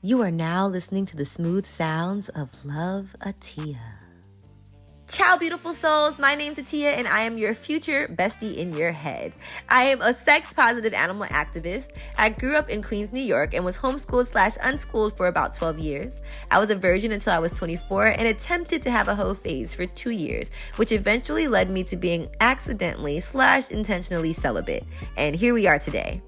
You are now listening to the smooth sounds of Love Atiya. Ciao, beautiful souls. My name's Atiya, and I am your future bestie in your head. I am a sex-positive animal activist. I grew up in Queens, New York, and was homeschooled/unschooled for about 12 years. I was a virgin until I was 24 and attempted to have a hoe phase for 2 years, which eventually led me to being accidentally/intentionally celibate. And here we are today.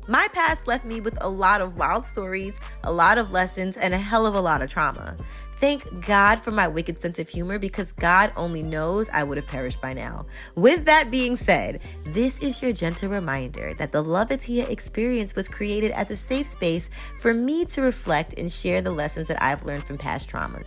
My past left me with a lot of wild stories, a lot of lessons, and a hell of a lot of trauma. Thank God for my wicked sense of humor, because God only knows I would have perished by now. With that being said, this is your gentle reminder that the Love Atiya experience was created as a safe space for me to reflect and share the lessons that I've learned from past traumas.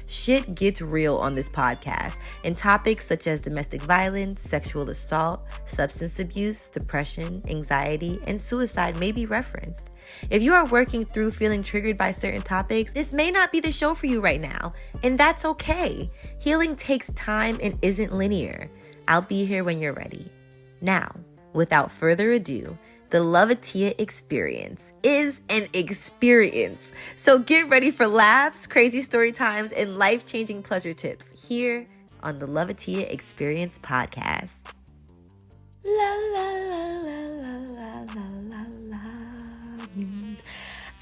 Shit gets real on this podcast, and topics such as domestic violence, sexual assault, substance abuse, depression, anxiety, and suicide may be referenced. If you are working through feeling triggered by certain topics, this may not be the show for you right now, and that's okay. Healing takes time and isn't linear. I'll be here when you're ready. Now, without further ado, the Love Atiya experience is an experience. So get ready for laughs, crazy story times, and life-changing pleasure tips here on the Love Atiya Experience podcast. La la la la la la la la la means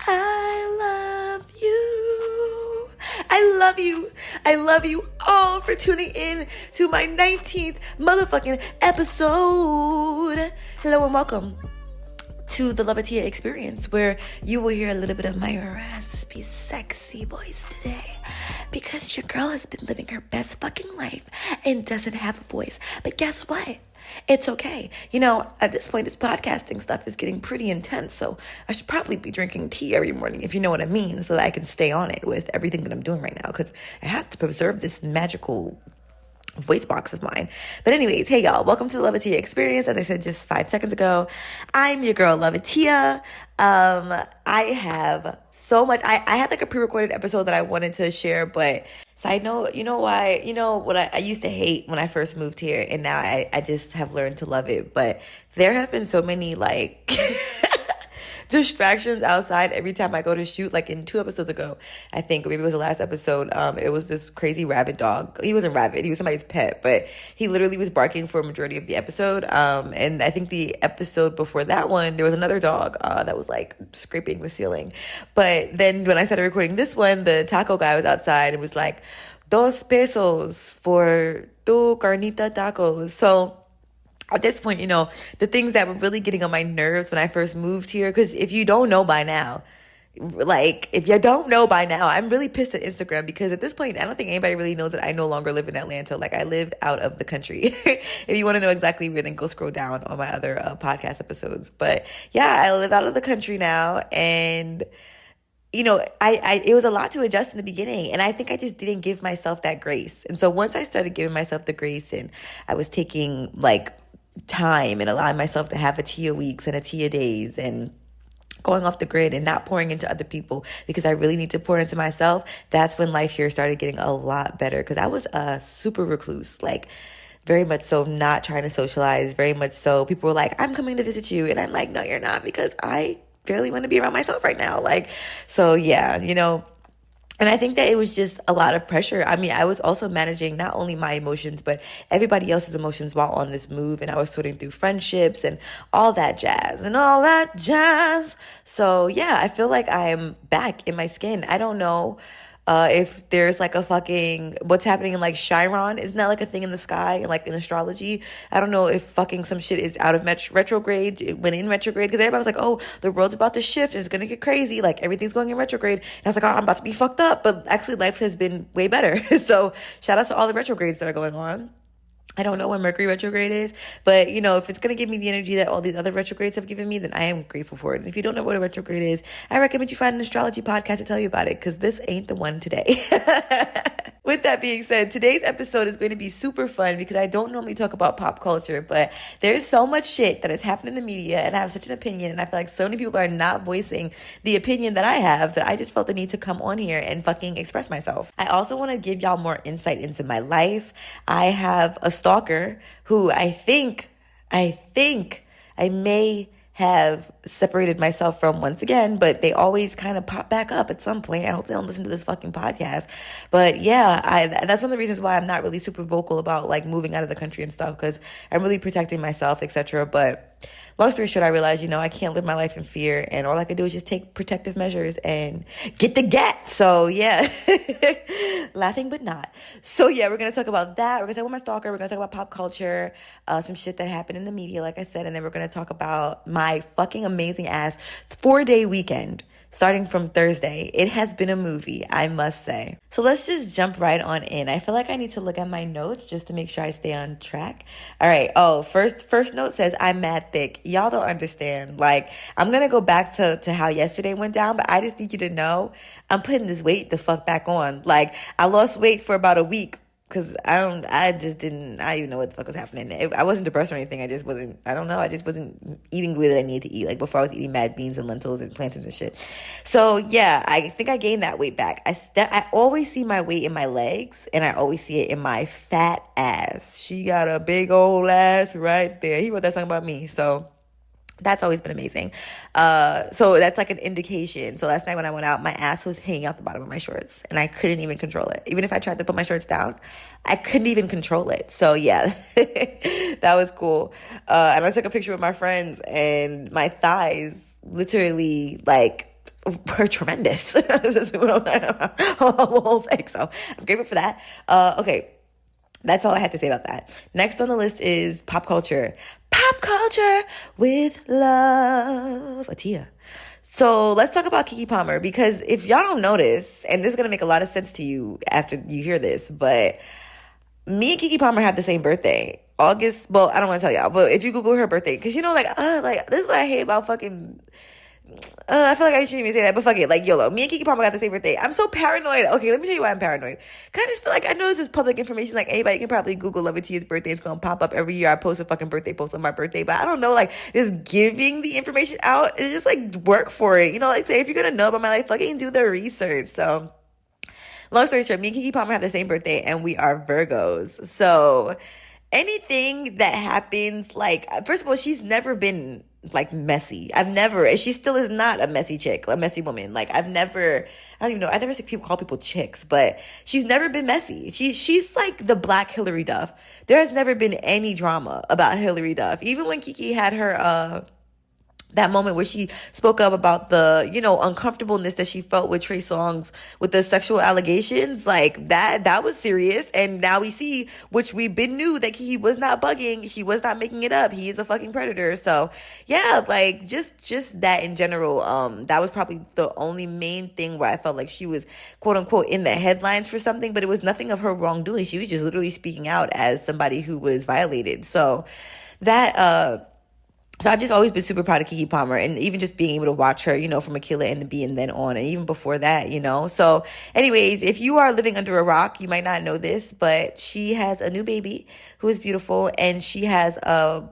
I love you. I love you. I love you all for tuning in to my 19th motherfucking episode. Hello and welcome to the Love Atiya experience, where you will hear a little bit of my raspy, sexy voice today, because your girl has been living her best fucking life and doesn't have a voice. But guess what? It's okay. You know, at this point, this podcasting stuff is getting pretty intense, so I should probably be drinking tea every morning, if you know what I mean, so that I can stay on it with everything that I'm doing right now, because I have to preserve this magical voice box of mine. But anyways, hey y'all, welcome to the Love Atiya experience. As I said just 5 seconds ago, I'm your girl Love Atiya. I have so much. I had like a pre-recorded episode that I wanted to share, but side note, you know why? You know what I used to hate when I first moved here, and now I just have learned to love it. But there have been so many like distractions outside every time I go to shoot. Like in 2 episodes ago, I think, or maybe it was the last episode, it was this crazy rabid dog. He wasn't rabid, he was somebody's pet, but he literally was barking for a majority of the episode. And I think the episode before that one, there was another dog that was like scraping the ceiling. But then when I started recording this one, the taco guy was outside and was like, "Dos pesos for tu carnita tacos." So at this point, you know, the things that were really getting on my nerves when I first moved here, because if you don't know by now, I'm really pissed at Instagram, because at this point, I don't think anybody really knows that I no longer live in Atlanta. Like, I live out of the country. If you want to know exactly where, then go scroll down on my other podcast episodes. But yeah, I live out of the country now, and you know, it was a lot to adjust in the beginning, and I think I just didn't give myself that grace. And so once I started giving myself the grace, and I was taking like time and allowing myself to have Atiya weeks and Atiya days, and going off the grid and not pouring into other people, because I really need to pour into myself, that's when life here started getting a lot better. Because I was a super recluse, like very much so not trying to socialize, very much so people were like, "I'm coming to visit you," and I'm like, "No, you're not," because I barely want to be around myself right now. Like, so yeah, you know. And I think that it was just a lot of pressure. I mean, I was also managing not only my emotions, but everybody else's emotions while on this move. And I was sorting through friendships and all that jazz. So yeah, I feel like I'm back in my skin. I don't know if there's like a fucking, what's happening in like Chiron, isn't that like a thing in the sky, like in astrology? I don't know if fucking some shit is out of retrograde, it went in retrograde, because everybody was like, "Oh, the world's about to shift, it's gonna get crazy, like everything's going in retrograde." And I was like, "Oh, I'm about to be fucked up," but actually life has been way better. So shout out to all the retrogrades that are going on. I don't know when Mercury retrograde is, but you know, if it's going to give me the energy that all these other retrogrades have given me, then I am grateful for it. And if you don't know what a retrograde is, I recommend you find an astrology podcast to tell you about it, because this ain't the one today. With that being said, today's episode is going to be super fun, because I don't normally talk about pop culture, but there's so much shit that has happened in the media, and I have such an opinion, and I feel like so many people are not voicing the opinion that I have, that I just felt the need to come on here and fucking express myself. I also want to give y'all more insight into my life. I have a stalker who I think I may have separated myself from once again, but they always kind of pop back up at some point. I hope they don't listen to this fucking podcast. But yeah, that's one of the reasons why I'm not really super vocal about like moving out of the country and stuff, because I'm really protecting myself, etc. But long story short, I realized, I can't live my life in fear, and all I could do is just take protective measures and get the get. So yeah, laughing but not. So yeah, we're gonna talk about that. We're gonna talk about my stalker. We're gonna talk about pop culture, some shit that happened in the media, like I said, and then we're gonna talk about my fucking amazing ass 4-day weekend. Starting from Thursday. It has been a movie, I must say. So let's just jump right on in. I feel like I need to look at my notes just to make sure I stay on track. All right. Oh, first note says I'm mad thick. Y'all don't understand. Like, I'm going to go back to how yesterday went down, but I just need you to know I'm putting this weight the fuck back on. Like, I lost weight for about a week. Because I didn't even know what the fuck was happening. I wasn't depressed or anything. I just wasn't eating the way that I needed to eat. Like before I was eating mad beans and lentils and plantains and shit. So yeah, I think I gained that weight back. I always see my weight in my legs, and I always see it in my fat ass. She got a big old ass right there. He wrote that song about me. So that's always been amazing. So that's like an indication. So last night when I went out, my ass was hanging out the bottom of my shorts, and I couldn't even control it. Even if I tried to put my shorts down, I couldn't even control it. So yeah, that was cool. And I took a picture with my friends, and my thighs literally like were tremendous. This is what I'm saying. So I'm grateful for that. Okay. That's all I had to say about that. Next on the list is pop culture. Pop culture with love. Atiya. So let's talk about Keke Palmer, because if y'all don't notice, and this is going to make a lot of sense to you after you hear this, but me and Keke Palmer have the same birthday. August, well, I don't want to tell y'all, but if you Google her birthday, because this is what I hate about fucking... I feel like I shouldn't even say that, but fuck it. Like, YOLO. Me and Keke Palmer got the same birthday. I'm so paranoid. Okay, let me tell you why I'm paranoid. Because I just feel like I know this is public information. Like, anybody can probably Google Loveatiya's birthday. It's going to pop up every year. I post a fucking birthday post on my birthday. But I don't know, like, just giving the information out, it's just, like, work for it. Like, say, if you're going to know about my life, fucking do the research. So, long story short, me and Keke Palmer have the same birthday, and we are Virgos. So, anything that happens, like, first of all, she's never been like messy. And she still is not a messy chick, a messy woman. Like I never see people call people chicks, but she's never been messy. She's like the Black Hillary Duff. There has never been any drama about Hillary Duff. Even when Keke had her that moment where she spoke up about the, uncomfortableness that she felt with Trey Songz, with the sexual allegations, like that was serious. And now we see, which we've been knew, that he was not bugging. She was not making it up. He is a fucking predator. So yeah, like just that in general, that was probably the only main thing where I felt like she was quote unquote in the headlines for something, but it was nothing of her wrongdoing. She was just literally speaking out as somebody who was violated. So So I've just always been super proud of Keke Palmer, and even just being able to watch her, from Akila and the Bee and then on, and even before that, So anyways, if you are living under a rock, you might not know this, but she has a new baby who is beautiful, and she has I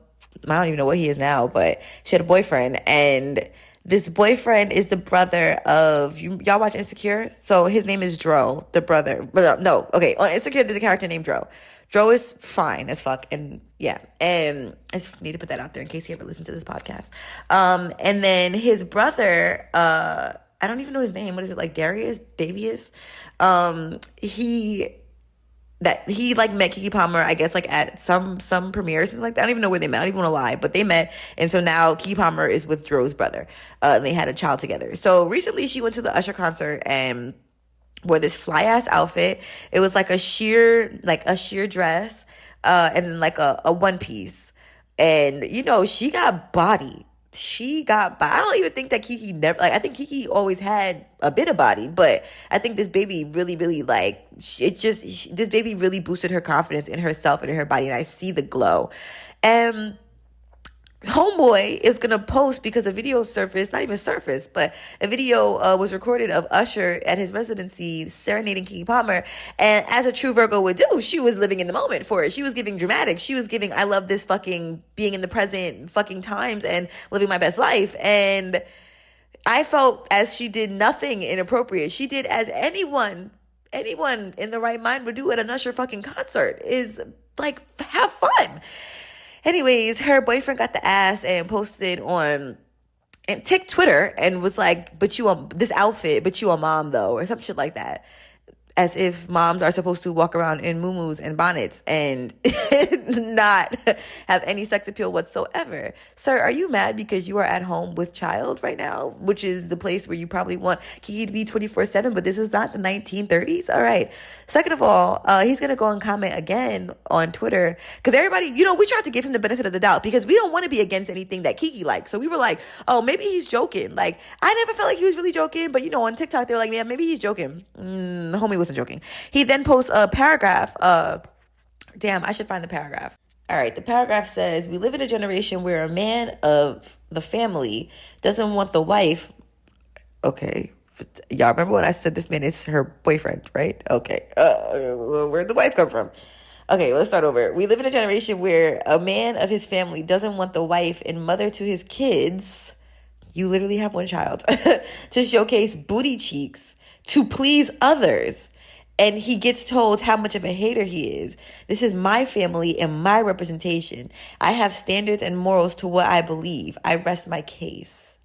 don't even know what he is now, but she had a boyfriend, and this boyfriend is the brother of, y'all watch Insecure? So his name is Dro, the brother. But no, okay, on Insecure, there's a character named Dro. Dro is fine as fuck, and yeah, and I just need to put that out there in case he ever listens to this podcast. And then his brother, I don't even know his name. What is it, like Davius? He like met Keke Palmer, I guess, like at some premiere or something like that. I don't even know where they met. I don't even want to lie, but they met, and so now Keke Palmer is with Dro's brother. And they had a child together. So recently, she went to the Usher concert and wore this fly ass outfit. It was like a sheer dress, and then like a one piece. And she got body. I don't even think that Keke never, like, I think Keke always had a bit of body, but I think this baby really, really, like, this baby really boosted her confidence in herself and in her body, and I see the glow. And Homeboy is going to post, because a video surfaced, not even surfaced, but a video was recorded of Usher at his residency serenading Keke Palmer. And as a true Virgo would do, she was living in the moment for it. She was giving dramatic. She was giving, I love this fucking being in the present fucking times and living my best life. And I felt as she did nothing inappropriate. She did as anyone in the right mind would do at an Usher fucking concert, is like, have fun. Anyways, her boyfriend got the ass and posted on and Twitter and was like, but you this outfit, but you a mom though, or some shit like that. As if moms are supposed to walk around in muumuus and bonnets and not have any sex appeal whatsoever. Sir, are you mad because you are at home with child right now, which is the place where you probably want Keke to be 24/7, but this is not the 1930s? All right. Second of all, he's going to go and comment again on Twitter because everybody, we tried to give him the benefit of the doubt because we don't want to be against anything that Keke likes. So we were like, oh, maybe he's joking. Like, I never felt like he was really joking, but on TikTok, they were like, yeah, maybe he's joking. Homie wasn't joking. He then posts a paragraph. Damn, I should find the paragraph. All right, the paragraph says, we live in a generation where a man of the family doesn't want the wife. Okay, y'all remember when I said this man is her boyfriend, right? Okay, where'd the wife come from? Okay, let's start over. We live in a generation where a man of his family doesn't want the wife and mother to his kids, you literally have one child, to showcase booty cheeks to please others. And he gets told how much of a hater he is. This is my family and my representation. I have standards and morals to what I believe. I rest my case.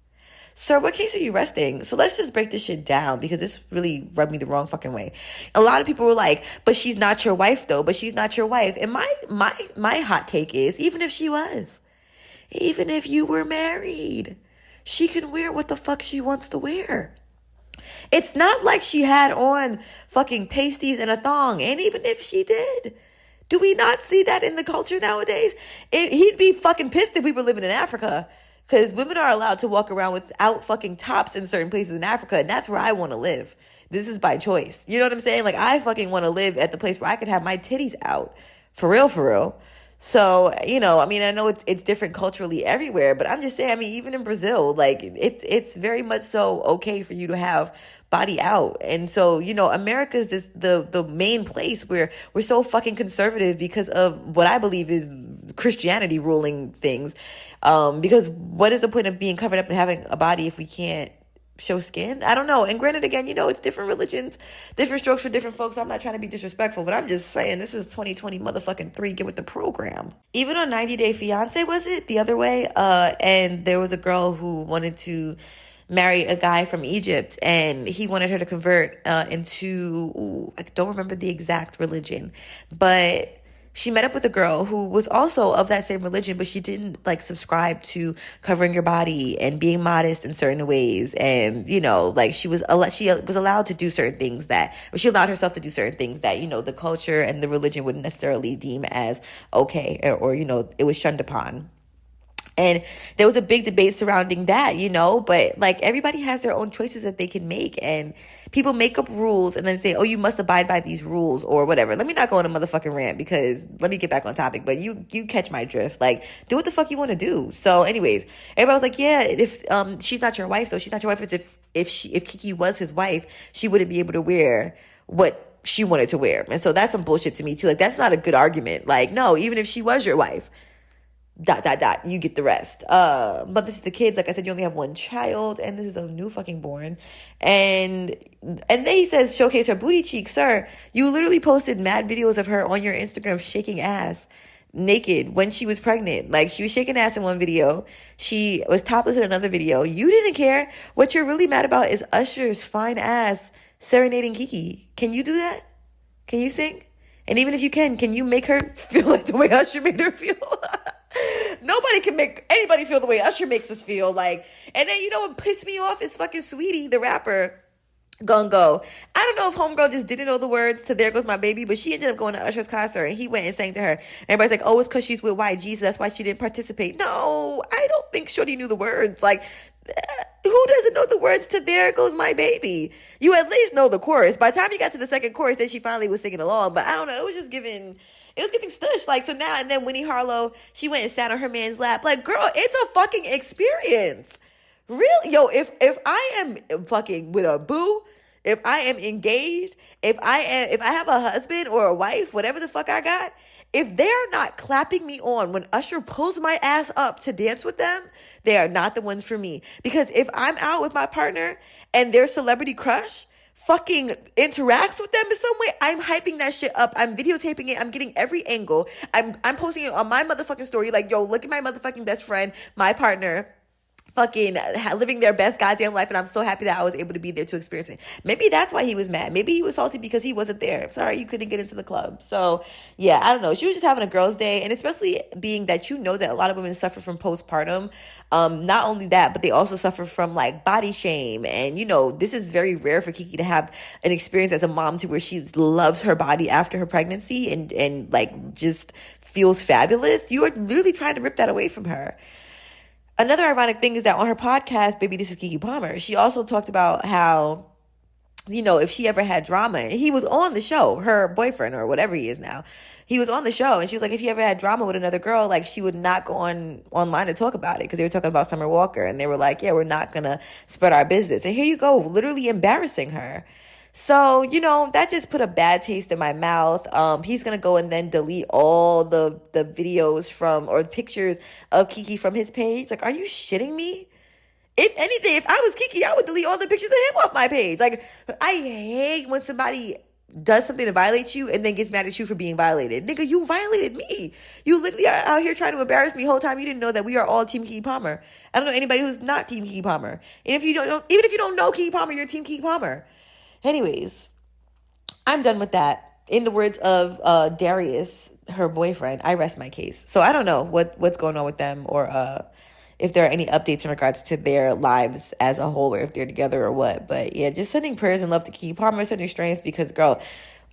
Sir, what case are you resting? So let's just break this shit down because this really rubbed me the wrong fucking way. A lot of people were like, but she's not your wife though. But she's not your wife. And my hot take is, even if she was, even if you were married, she can wear what the fuck she wants to wear. It's not like she had on fucking pasties and a thong. And even if she did, do we not see that in the culture nowadays? He'd be fucking pissed if we were living in Africa. Because women are allowed to walk around without fucking tops in certain places in Africa. And that's where I want to live. This is by choice. You know what I'm saying? Like, I fucking want to live at the place where I could have my titties out. For real, for real. So, I know it's different culturally everywhere, but I'm just saying, even in Brazil, like, it's very much so okay for you to have body out. And so, America is the main place where we're so fucking conservative because of what I believe is Christianity ruling things. Because what is the point of being covered up and having a body if we can't show skin? I don't know. And granted, again, it's different religions, different strokes for different folks. I'm not trying to be disrespectful, but I'm just saying this is 2020 motherfucking 3. Get with the program. Even on 90 Day Fiance, was it the other way? And there was a girl who wanted to marry a guy from Egypt, and he wanted her to convert into, I don't remember the exact religion, but she met up with a girl who was also of that same religion, but she didn't subscribe to covering your body and being modest in certain ways. And, she was allowed to do certain things she allowed herself to do certain things that, the culture and the religion wouldn't necessarily deem as okay, or it was shunned upon. And there was a big debate surrounding that, but everybody has their own choices that they can make, and people make up rules and then say, oh, you must abide by these rules or whatever. Let me not go on a motherfucking rant because let me get back on topic, but you catch my drift. Do what the fuck you want to do. So anyways, everybody was like, yeah, if she's not your wife though, she's not your wife. It's if Keke was his wife, she wouldn't be able to wear what she wanted to wear. And so that's some bullshit to me too. That's not a good argument. No, even if she was your wife, ... you get the rest. But this is the kids. Like I said, you only have one child, and this is a new fucking born. And then he says, showcase her booty cheeks. Sir, you literally posted mad videos of her on your Instagram shaking ass naked when she was pregnant. She was shaking ass in one video. She was topless in another video. You didn't care. What you're really mad about is Usher's fine ass serenading Keke. Can you do that? Can you sing? And even if you can you make her feel like the way Usher made her feel? Nobody can make anybody feel the way Usher makes us feel. And then what pissed me off is fucking Sweetie, the rapper, gonna go. I don't know if homegirl just didn't know the words to There Goes My Baby, but she ended up going to Usher's concert and he went and sang to her. Everybody's like, oh, it's because she's with YG, so that's why she didn't participate. No, I don't think Shorty knew the words. Who doesn't know the words to There Goes My Baby? You at least know the chorus. By the time you got to the second chorus, then she finally was singing along. But I don't know, it was giving stush. So now, and then Winnie Harlow, she went and sat on her man's lap. Girl, it's a fucking experience. Really? Yo, if I am fucking with a boo, if I am engaged, if I have a husband or a wife, whatever the fuck I got, if they're not clapping me on when Usher pulls my ass up to dance with them, they are not the ones for me. Because if I'm out with my partner and their celebrity crush fucking interacts with them in some way, I'm hyping that shit up. I'm videotaping it. I'm getting every angle. I'm posting it on my motherfucking story. Like, yo, look at my motherfucking best friend, my partner, fucking living their best goddamn life, and I'm so happy that I was able to be there to experience it. Maybe that's why he was mad. Maybe he was salty because he wasn't there. Sorry, you couldn't get into the club. So yeah, I don't know. She was just having a girl's day, and especially being that that a lot of women suffer from postpartum. Not only that, but they also suffer from like body shame, and this is very rare for Keke to have an experience as a mom to where she loves her body after her pregnancy and like just feels fabulous. You are literally trying to rip that away from her. Another ironic thing is that on her podcast, Baby, This is Keke Palmer, she also talked about how, if she ever had drama, and he was on the show, her boyfriend or whatever he is now, he was on the show, and she was like, if he ever had drama with another girl, like, she would not go online to talk about it, because they were talking about Summer Walker, and they were like, yeah, we're not gonna spread our business. And here you go, literally embarrassing her. So, that just put a bad taste in my mouth. He's going to go and then delete all the videos or the pictures of Keke from his page. Like, are you shitting me? If anything, if I was Keke, I would delete all the pictures of him off my page. Like, I hate when somebody does something to violate you and then gets mad at you for being violated. Nigga, you violated me. You literally are out here trying to embarrass me the whole time. You didn't know that we are all Team Keke Palmer. I don't know anybody who's not Team Keke Palmer. And even if you don't know Keke Palmer, you're Team Keke Palmer. Anyways, I'm done with that. In the words of Darius, her boyfriend, I rest my case. So I don't know what's going on with them, or if there are any updates in regards to their lives as a whole, or if they're together or what. But yeah, just sending prayers and love to Keke Palmer, sending strength, because girl,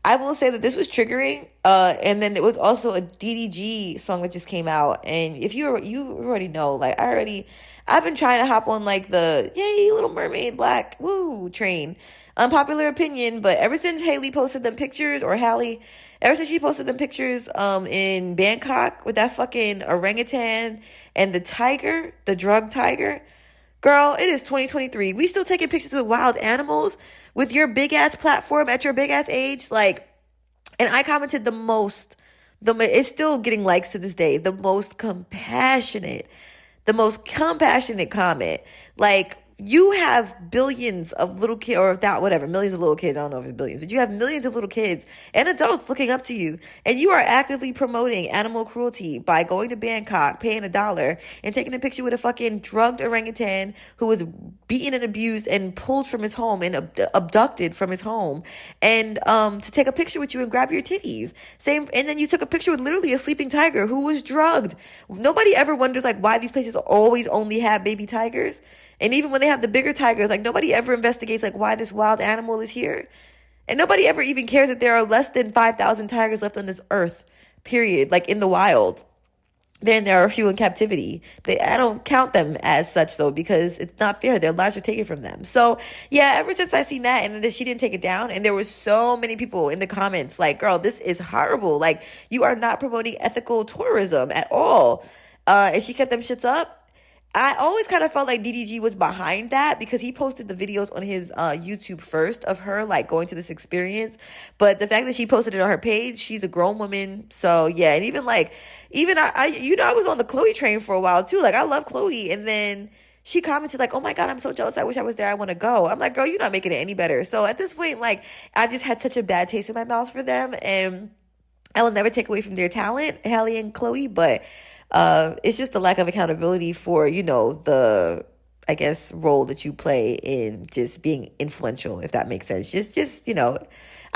I will say that this was triggering. And then it was also a DDG song that just came out. And if you already know, like I've been trying to hop on like the yay Little Mermaid Black woo train. Unpopular opinion, but ever since Halle posted them pictures, ever since she posted them pictures in Bangkok with that fucking orangutan and the drug tiger, girl, it is 2023. We still taking pictures of wild animals with your big ass platform at your big ass age, like. And I commented it's still getting likes to this day, the most compassionate comment, like. You have billions of little kids, or that, whatever, millions of little kids. I don't know if it's billions, but you have millions of little kids and adults looking up to you. And you are actively promoting animal cruelty by going to Bangkok, paying $1, and taking a picture with a fucking drugged orangutan who was beaten and abused and pulled from his home and abducted from his home. And to take a picture with you and grab your titties. And then you took a picture with literally a sleeping tiger who was drugged. Nobody ever wonders like why these places always only have baby tigers. And even when they have the bigger tigers, like nobody ever investigates like why this wild animal is here. And nobody ever even cares that there are less than 5,000 tigers left on this earth, period, like in the wild. Then there are a few in captivity. I don't count them as such though, because it's not fair. Their lives are taken from them. So yeah, ever since I seen that, and then she didn't take it down, and there were so many people in the comments like, girl, this is horrible. Like, you are not promoting ethical tourism at all. And she kept them shits up. I always kind of felt like DDG was behind that, because he posted the videos on his YouTube first of her like going to this experience. But the fact that she posted it on her page, she's a grown woman. So yeah, and even I was on the Chloe train for a while too. Like, I love Chloe, and then she commented like, oh my God, I'm so jealous. I wish I was there. I want to go. I'm like, girl, you're not making it any better. So at this point, like, I've just had such a bad taste in my mouth for them, and I will never take away from their talent, Halle and Chloe, but it's just the lack of accountability for, the, I guess, role that you play in just being influential, if that makes sense.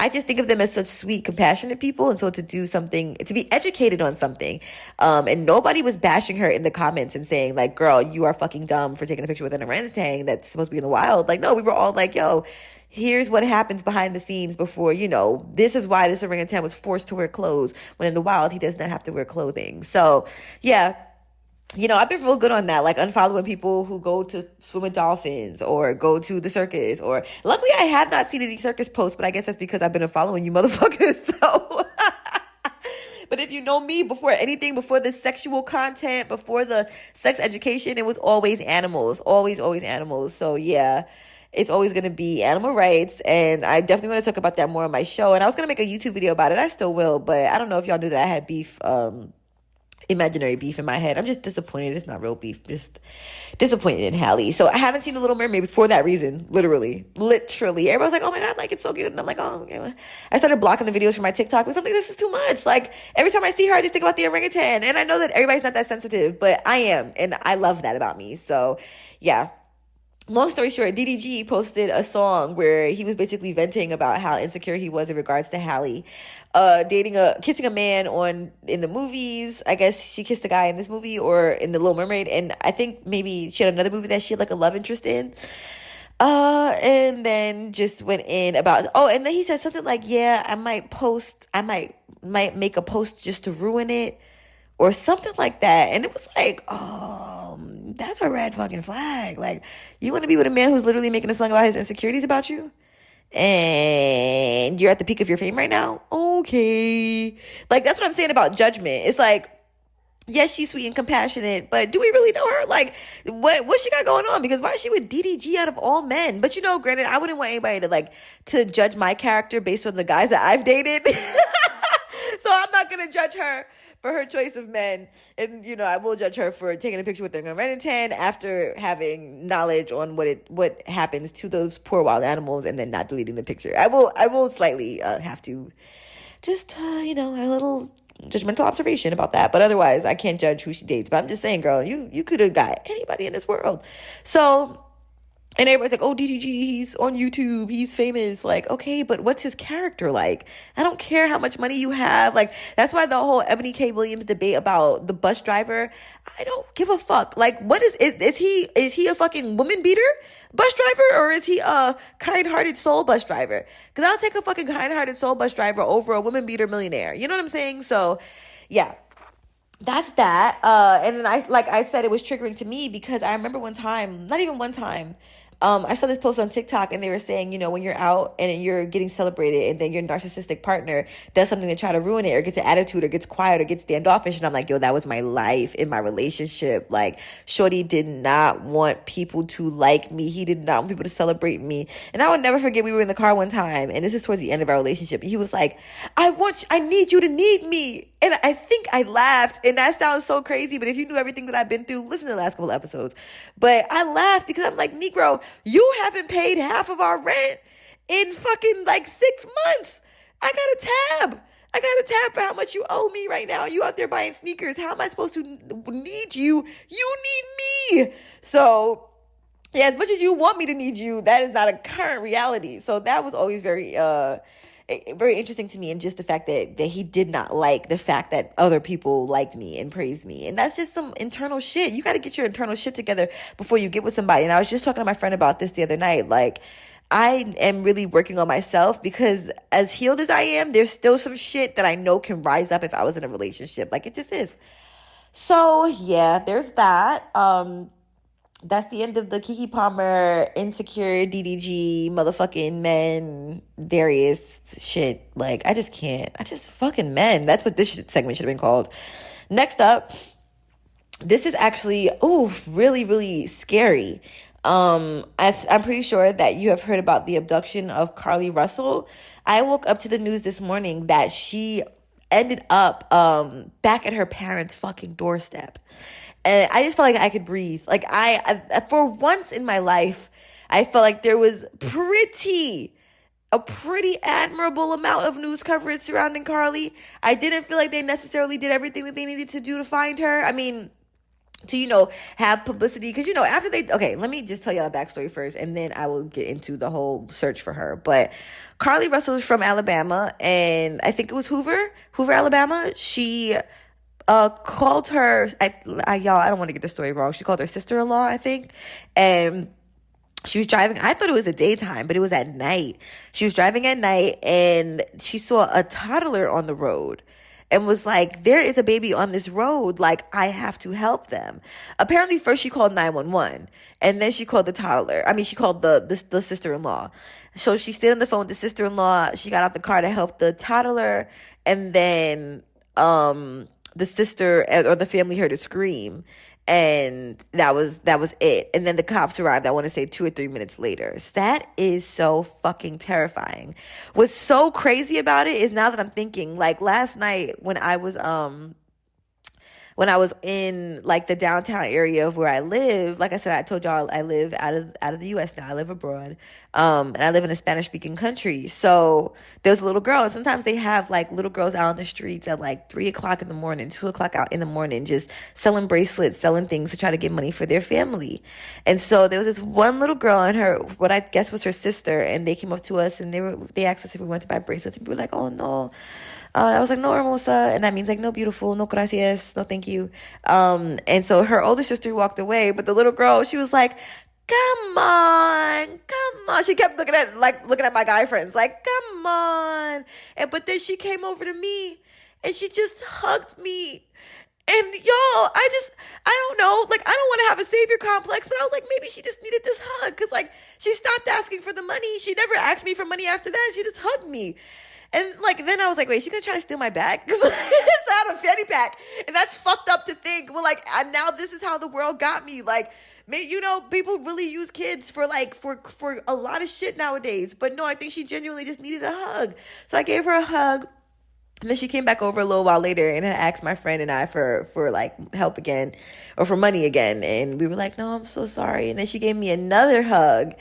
I just think of them as such sweet, compassionate people. And so to do something, to be educated on something, and nobody was bashing her in the comments and saying like, girl, you are fucking dumb for taking a picture with an orangutan that's supposed to be in the wild. Like, no, we were all like, yo, here's what happens behind the scenes before, this is why this orangutan was forced to wear clothes, when in the wild, he does not have to wear clothing. So yeah, I've been real good on that, like unfollowing people who go to swim with dolphins or go to the circus, or luckily I have not seen any circus posts, but I guess that's because I've been following you motherfuckers. So but if you know me, before the sexual content, before the sex education, it was always animals, always animals. So yeah, it's always going to be animal rights, and I definitely want to talk about that more on my show. And I was going to make a YouTube video about it. I still will, but I don't know if y'all knew that I had beef imaginary beef in my head. I'm just disappointed. It's not real beef. Just disappointed in Halle. So I haven't seen The Little Mermaid for that reason. Literally. Everybody's like, oh my God, like it's so cute. And I'm like, oh, okay. Well, I started blocking the videos from my TikTok because I'm like, this is too much. Like every time I see her, I just think about the orangutan. And I know that everybody's not that sensitive, but I am. And I love that about me. So yeah. Long story short, DDG posted a song where he was basically venting about how insecure he was in regards to Halle, kissing a man in the movies. I guess she kissed a guy in this movie or in The Little Mermaid, and I think maybe she had another movie that she had like a love interest in. And then just went in about, and then he said something like, yeah, I might make a post just to ruin it or something like that. And it was like, that's a red fucking flag. Like, you want to be with a man who's literally making a song about his insecurities about you? And you're at the peak of your fame right now? Okay. Like, that's what I'm saying about judgment. It's like, yes, she's sweet and compassionate, but do we really know her? Like, what she got going on? Because why is she with DDG out of all men? But granted, I wouldn't want anybody to judge my character based on the guys that I've dated. So I'm not going to judge her for her choice of men. And, I will judge her for taking a picture with their orangutan after having knowledge on what happens to those poor wild animals and then not deleting the picture. I will slightly have to just, a little judgmental observation about that. But otherwise, I can't judge who she dates. But I'm just saying, girl, you could have got anybody in this world. So... and everybody's like, oh, DDG, he's on YouTube, he's famous. Like, okay, but what's his character like? I don't care how much money you have. Like, that's why the whole Ebony K. Williams debate about the bus driver, I don't give a fuck. Like, what is he a fucking woman beater bus driver? Or is he a kind-hearted soul bus driver? Because I'll take a fucking kind-hearted soul bus driver over a woman beater millionaire. You know what I'm saying? So, yeah. That's that. And then I said, it was triggering to me because I remember one time, not even one time, I saw this post on TikTok and they were saying, when you're out and you're getting celebrated and then your narcissistic partner does something to try to ruin it or gets an attitude or gets quiet or gets standoffish. And I'm like, that was my life in my relationship. Like, shorty did not want people to like me. He did not want people to celebrate me. And I will never forget, we were in the car one time and this is towards the end of our relationship. He was like, I need you to need me. And I think I laughed, and that sounds so crazy, but if you knew everything that I've been through, listen to the last couple episodes. But I laughed because I'm like, Negro, you haven't paid half of our rent in fucking 6 months. I got a tab for how much you owe me right now. You out there buying sneakers. How am I supposed to need you? You need me. So, yeah, as much as you want me to need you, that is not a current reality. So that was always very interesting to me, and just the fact that he did not like the fact that other people liked me and praised me. And that's just some internal shit. You got to get your internal shit together before you get with somebody. And I was just talking to my friend about this the other night. Like, I am really working on myself because as healed as I am, there's still some shit that I know can rise up if I was in a relationship. Like, it just is. So yeah, there's that. That's the end of the Keke Palmer, insecure, DDG, motherfucking men, Darius shit. Like, I just can't. Fucking men. That's what this segment should have been called. Next up, this is actually, really, really scary. I'm pretty sure that you have heard about the abduction of Carlee Russell. I woke up to the news this morning that she ended up back at her parents' fucking doorstep. And I just felt like I could breathe. Like, I for once in my life, I felt like there was a pretty admirable amount of news coverage surrounding Carlee. I didn't feel like they necessarily did everything that they needed to do to find her. I mean, to, have publicity. Because, okay, let me just tell y'all a backstory first, and then I will get into the whole search for her. But Carlee Russell is from Alabama, and I think it was Hoover, Alabama. She called her, y'all, I don't want to get the story wrong. She called her sister-in-law, I think. And she was driving. I thought it was the daytime, but it was at night. She was driving at night and she saw a toddler on the road and was like, there is a baby on this road. Like, I have to help them. Apparently, first she called 911 and then she called the toddler. I mean, she called the sister-in-law. So she stayed on the phone with the sister-in-law. She got out the car to help the toddler. And then, the sister or the family heard a scream, and that was it. And then the cops arrived, I want to say 2 or 3 minutes later. So that is so fucking terrifying. What's so crazy about it is, now that I'm thinking, like, last night when I was when I was in like the downtown area of where I live. Like I said, I told y'all I live out of the U.S. now. I live abroad, and I live in a Spanish speaking country. So there was a little girl, and sometimes they have like little girls out on the streets at like 3 o'clock in the morning, 2 o'clock out in the morning, just selling bracelets, selling things to try to get money for their family. And so there was this one little girl and her, what I guess was her sister, and they came up to us and they asked us if we wanted to buy bracelets, and we were like, oh no. I was like, no, hermosa, and that means like, no, beautiful, no, gracias, no, thank you. And so her older sister walked away, but the little girl, she was like, come on. She kept looking at my guy friends, like, come on. But then she came over to me and she just hugged me. And y'all, I don't know, like, I don't want to have a savior complex, but I was like, maybe she just needed this hug, because like, she stopped asking for the money. She never asked me for money after that. She just hugged me. And like, then I was like, wait, she's gonna try to steal my bag? Because it's out of fanny pack. And that's fucked up to think. Well, like, now this is how the world got me. Like, people really use kids for a lot of shit nowadays. But no, I think she genuinely just needed a hug. So I gave her a hug. And then she came back over a little while later and had asked my friend and I for like help again, or for money again. And we were like, no, I'm so sorry. And then she gave me another hug.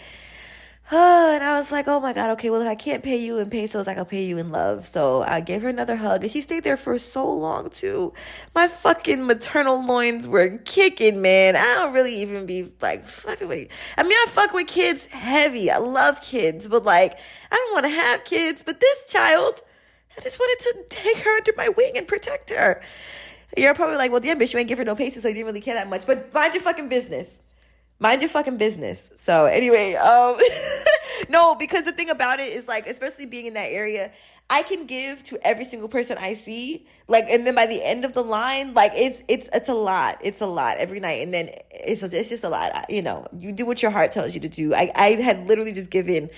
And I was like, oh my God, okay, well, if I can't pay you in pesos, I'll pay you in love. So I gave her another hug, and she stayed there for so long too. My fucking maternal loins were kicking, man. I don't really even be like fucking with, I mean, I fuck with kids heavy. I love kids, but like, I don't want to have kids. But this child, I just wanted to take her under my wing and protect her. You're probably like, well, damn bitch, you ain't give her no pesos, so you didn't really care that much. But mind your fucking business. Mind your fucking business. So anyway, no, because the thing about it is like, especially being in that area, I can give to every single person I see, like, and then by the end of the line, like, it's a lot. It's a lot every night. And then it's just a lot. You know, you do what your heart tells you to do. I had literally just given,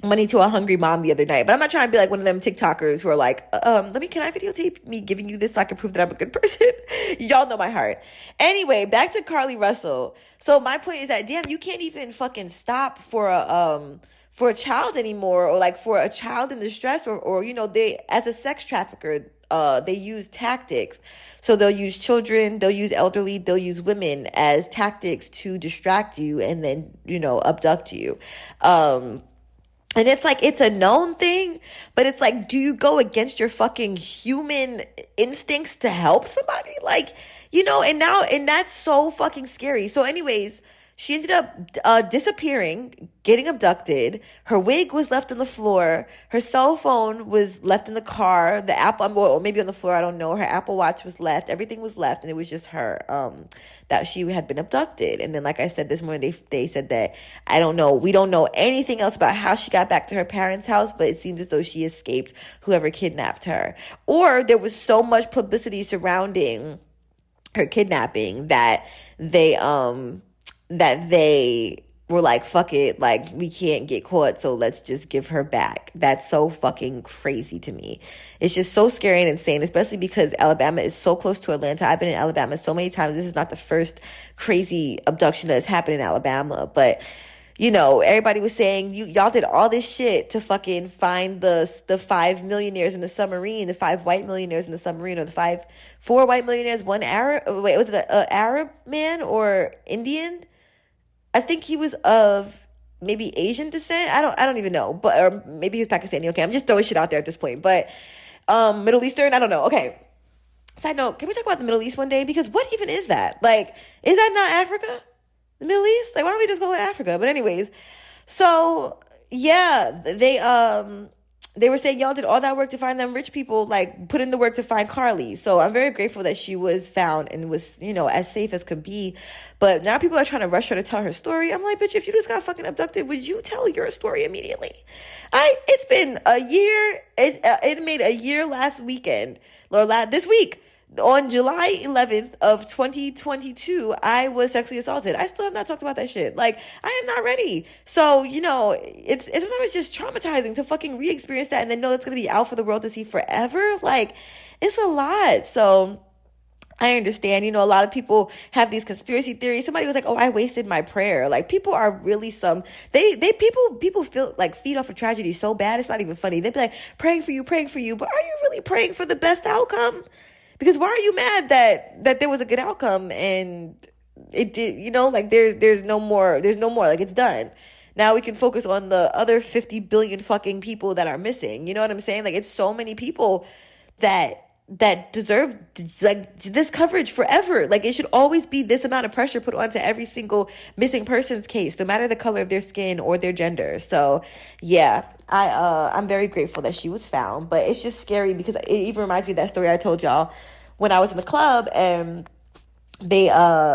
money to a hungry mom the other night. But I'm not trying to be like one of them TikTokers who are like, can I videotape me giving you this so I can prove that I'm a good person? Y'all know my heart. Anyway, back to Carlee Russell. So my point is that, damn, you can't even fucking stop for a child anymore, or like for a child in distress, or you know, they, as a sex trafficker, they use tactics. So they'll use children, they'll use elderly, they'll use women as tactics to distract you and then, you know, abduct you. And it's like, it's a known thing, but it's like, do you go against your fucking human instincts to help somebody? Like, you know, and that's so fucking scary. So anyways, she ended up disappearing, getting abducted. Her wig was left on the floor. Her cell phone was left in the car. The Apple, or maybe on the floor, I don't know. Her Apple Watch was left. Everything was left, and it was just her, that she had been abducted. And then, like I said this morning, they said that, I don't know, we don't know anything else about how she got back to her parents' house, but it seems as though she escaped whoever kidnapped her. Or there was so much publicity surrounding her kidnapping that they were like, fuck it, like, we can't get caught, so let's just give her back. That's so fucking crazy to me. It's just so scary and insane, especially because Alabama is so close to Atlanta. I've been in Alabama so many times. This is not the first crazy abduction that has happened in Alabama, but you know, everybody was saying y'all did all this shit to fucking find the 5 millionaires in the submarine, the 5 white millionaires in the submarine, or the 4 white millionaires, one Arab. Wait, was it an Arab man or Indian? I think he was of maybe Asian descent. I don't even know, but or maybe he was Pakistani. Okay, I'm just throwing shit out there at this point. But Middle Eastern, I don't know. Okay. Side note, can we talk about the Middle East one day? Because what even is that? Like, is that not Africa? The Middle East? Like, why don't we just call it Africa? But anyways, so yeah, they were saying y'all did all that work to find them rich people, like put in the work to find Carlee. So I'm very grateful that she was found and was, you know, as safe as could be. But now people are trying to rush her to tell her story. I'm like, bitch, if you just got fucking abducted, would you tell your story immediately? It's been a year. It made a year last weekend, or this week. On July 11th of 2022, I was sexually assaulted. I still have not talked about that shit. Like, I am not ready. So, you know, it's sometimes just traumatizing to fucking re-experience that and then know it's going to be out for the world to see forever. Like, it's a lot. So I understand, you know, a lot of people have these conspiracy theories. Somebody was like, oh, I wasted my prayer. Like, people are really people feel like feed off of tragedy so bad, it's not even funny. They'd be like, praying for you. But are you really praying for the best outcome? Because why are you mad that there was a good outcome and it did, like there's no more, like it's done. Now we can focus on the other 50 billion fucking people that are missing. You know what I'm saying? Like, it's so many people that deserve like this coverage forever. Like, it should always be this amount of pressure put onto every single missing person's case, no matter the color of their skin or their gender. So yeah, I'm very grateful that she was found, but it's just scary because it even reminds me of that story I told y'all when I was in the club and they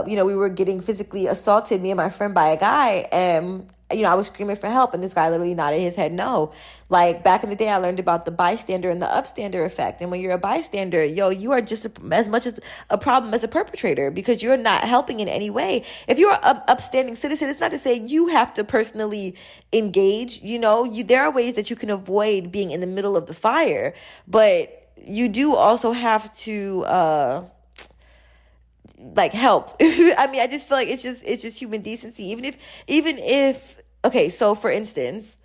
we were getting physically assaulted, me and my friend, by a guy, and I was screaming for help, and this guy literally nodded his head no. Like, back in the day, I learned about the bystander and the upstander effect. And when you're a bystander, you are just as much as a problem as a perpetrator, because you're not helping in any way. If you're an upstanding citizen, it's not to say you have to personally engage. There are ways that you can avoid being in the middle of the fire, but you do also have to like help. I mean, I just feel like it's just human decency. Even if okay, so for instance,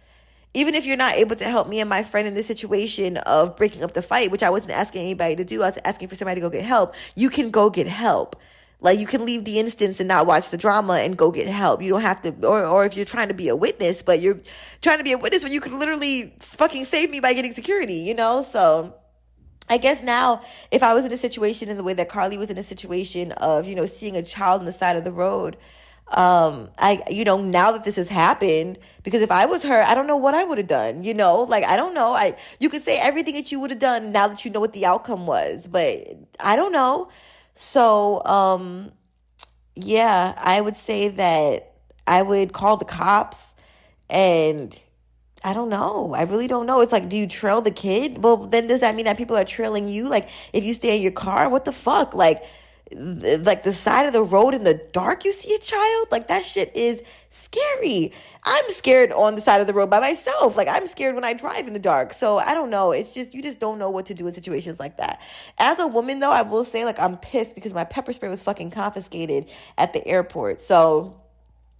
even if you're not able to help me and my friend in this situation of breaking up the fight, which I wasn't asking anybody to do, I was asking for somebody to go get help. You can go get help. Like, you can leave the instance and not watch the drama and go get help. You don't have to, or if you're trying to be a witness, but you're trying to be a witness when you could literally fucking save me by getting security, So I guess now, if I was in a situation in the way that Carlee was in a situation of, seeing a child on the side of the road, now that this has happened, because if I was her, I don't know what I would have done, like, I don't know. You could say everything that you would have done now that you know what the outcome was, but I don't know. So, yeah, I would say that I would call the cops, and I don't know. I really don't know. It's like, do you trail the kid? Well, then does that mean that people are trailing you? Like, if you stay in your car, what the fuck? Like the side of the road in the dark, you see a child? Like, that shit is scary. I'm scared on the side of the road by myself. Like, I'm scared when I drive in the dark. So I don't know. It's just, you just don't know what to do in situations like that. As a woman, though, I will say, like, I'm pissed because my pepper spray was fucking confiscated at the airport. So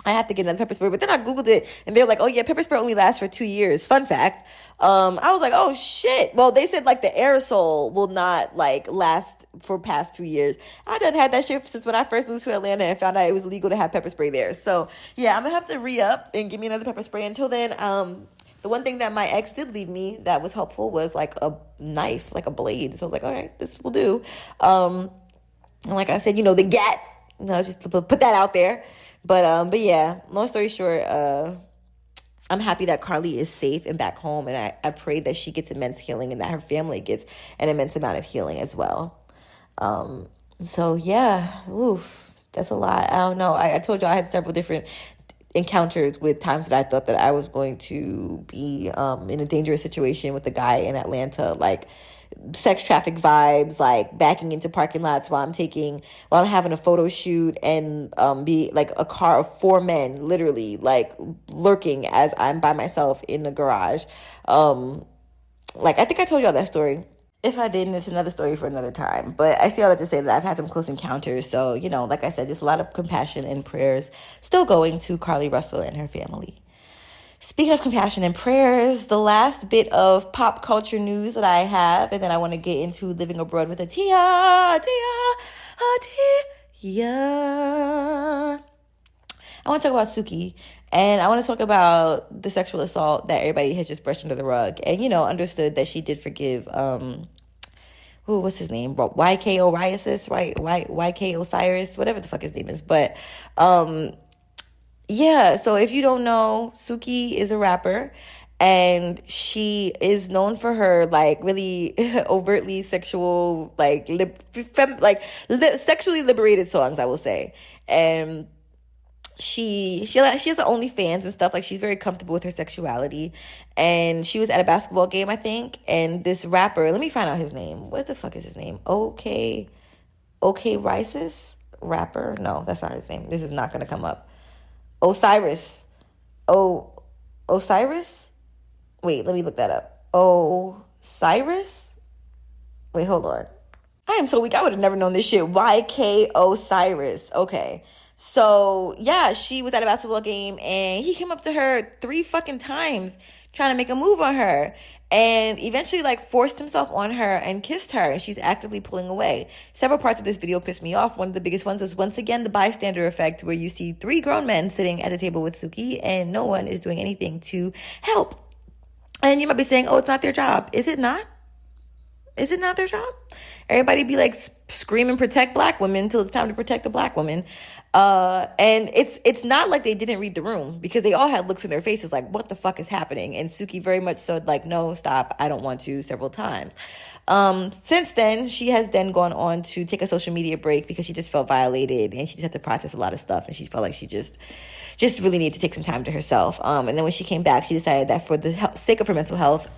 I have to get another pepper spray. But then I Googled it, and they're like, oh, yeah, pepper spray only lasts for 2 years. Fun fact. I was like, oh, shit. Well, they said, like, the aerosol will not, like, last for past 2 years. I done had that shit since when I first moved to Atlanta and found out it was legal to have pepper spray there. So, yeah, I'm going to have to re-up and give me another pepper spray. Until then, the one thing that my ex did leave me that was helpful was, like, a knife, like a blade. So I was like, all right, this will do. And like I said, the gat, just to put that out there. But yeah, long story short, I'm happy that Carlee is safe and back home, and I pray that she gets immense healing and that her family gets an immense amount of healing as well. So yeah, oof, that's a lot. I don't know. I told you I had several different encounters with times that I thought that I was going to be in a dangerous situation with a guy in Atlanta, like sex traffic vibes, like backing into parking lots while I'm having a photo shoot, and be like a car of 4 men literally like lurking as I'm by myself in the garage. Like, I think I told y'all that story. If I didn't, it's another story for another time. But I say all that to say that I've had some close encounters. So, like I said, just a lot of compassion and prayers still going to Carlee Russell and her family. Speaking of compassion and prayers, the last bit of pop culture news that I have, and then I want to get into living abroad with atiya. I want to talk about Suki, and I want to talk about the sexual assault that everybody has just brushed under the rug, and understood that she did forgive what's his name, YK Oriasis, right? YK Osiris, whatever the fuck his name is. But yeah, so if you don't know, Suki is a rapper, and she is known for her like really overtly sexual, like sexually liberated songs, I will say. And she has the OnlyFans and stuff. Like, she's very comfortable with her sexuality. And she was at a basketball game, I think, and this rapper, let me find out his name. What the fuck is his name? Okay Rises? Rapper? No, that's not his name. This is not gonna come up. Osiris. Osiris? Wait, let me look that up. Osiris? Wait, hold on. I am so weak. I would have never known this shit. YK Osiris. Okay. So, yeah, she was at a basketball game, and he came up to her 3 fucking times trying to make a move on her. and eventually like forced himself on her and kissed her, and she's actively pulling away. Several parts of this video pissed me off. One of the biggest ones was once again the bystander effect, where you see 3 grown men sitting at the table with Suki and no one is doing anything to help. And you might be saying, oh, it's not their job. Is it not? Is it not their job? Everybody be like screaming, protect black women until it's time to protect the black woman. And it's not like they didn't read the room, because they all had looks in their faces like, what the fuck is happening? And Suki very much said like, no, stop, I don't want to, several times. Since then, she has then gone on to take a social media break because she just felt violated and she just had to process a lot of stuff, and she felt like she just really needed to take some time to herself. And then when she came back, she decided that for the sake of her mental health,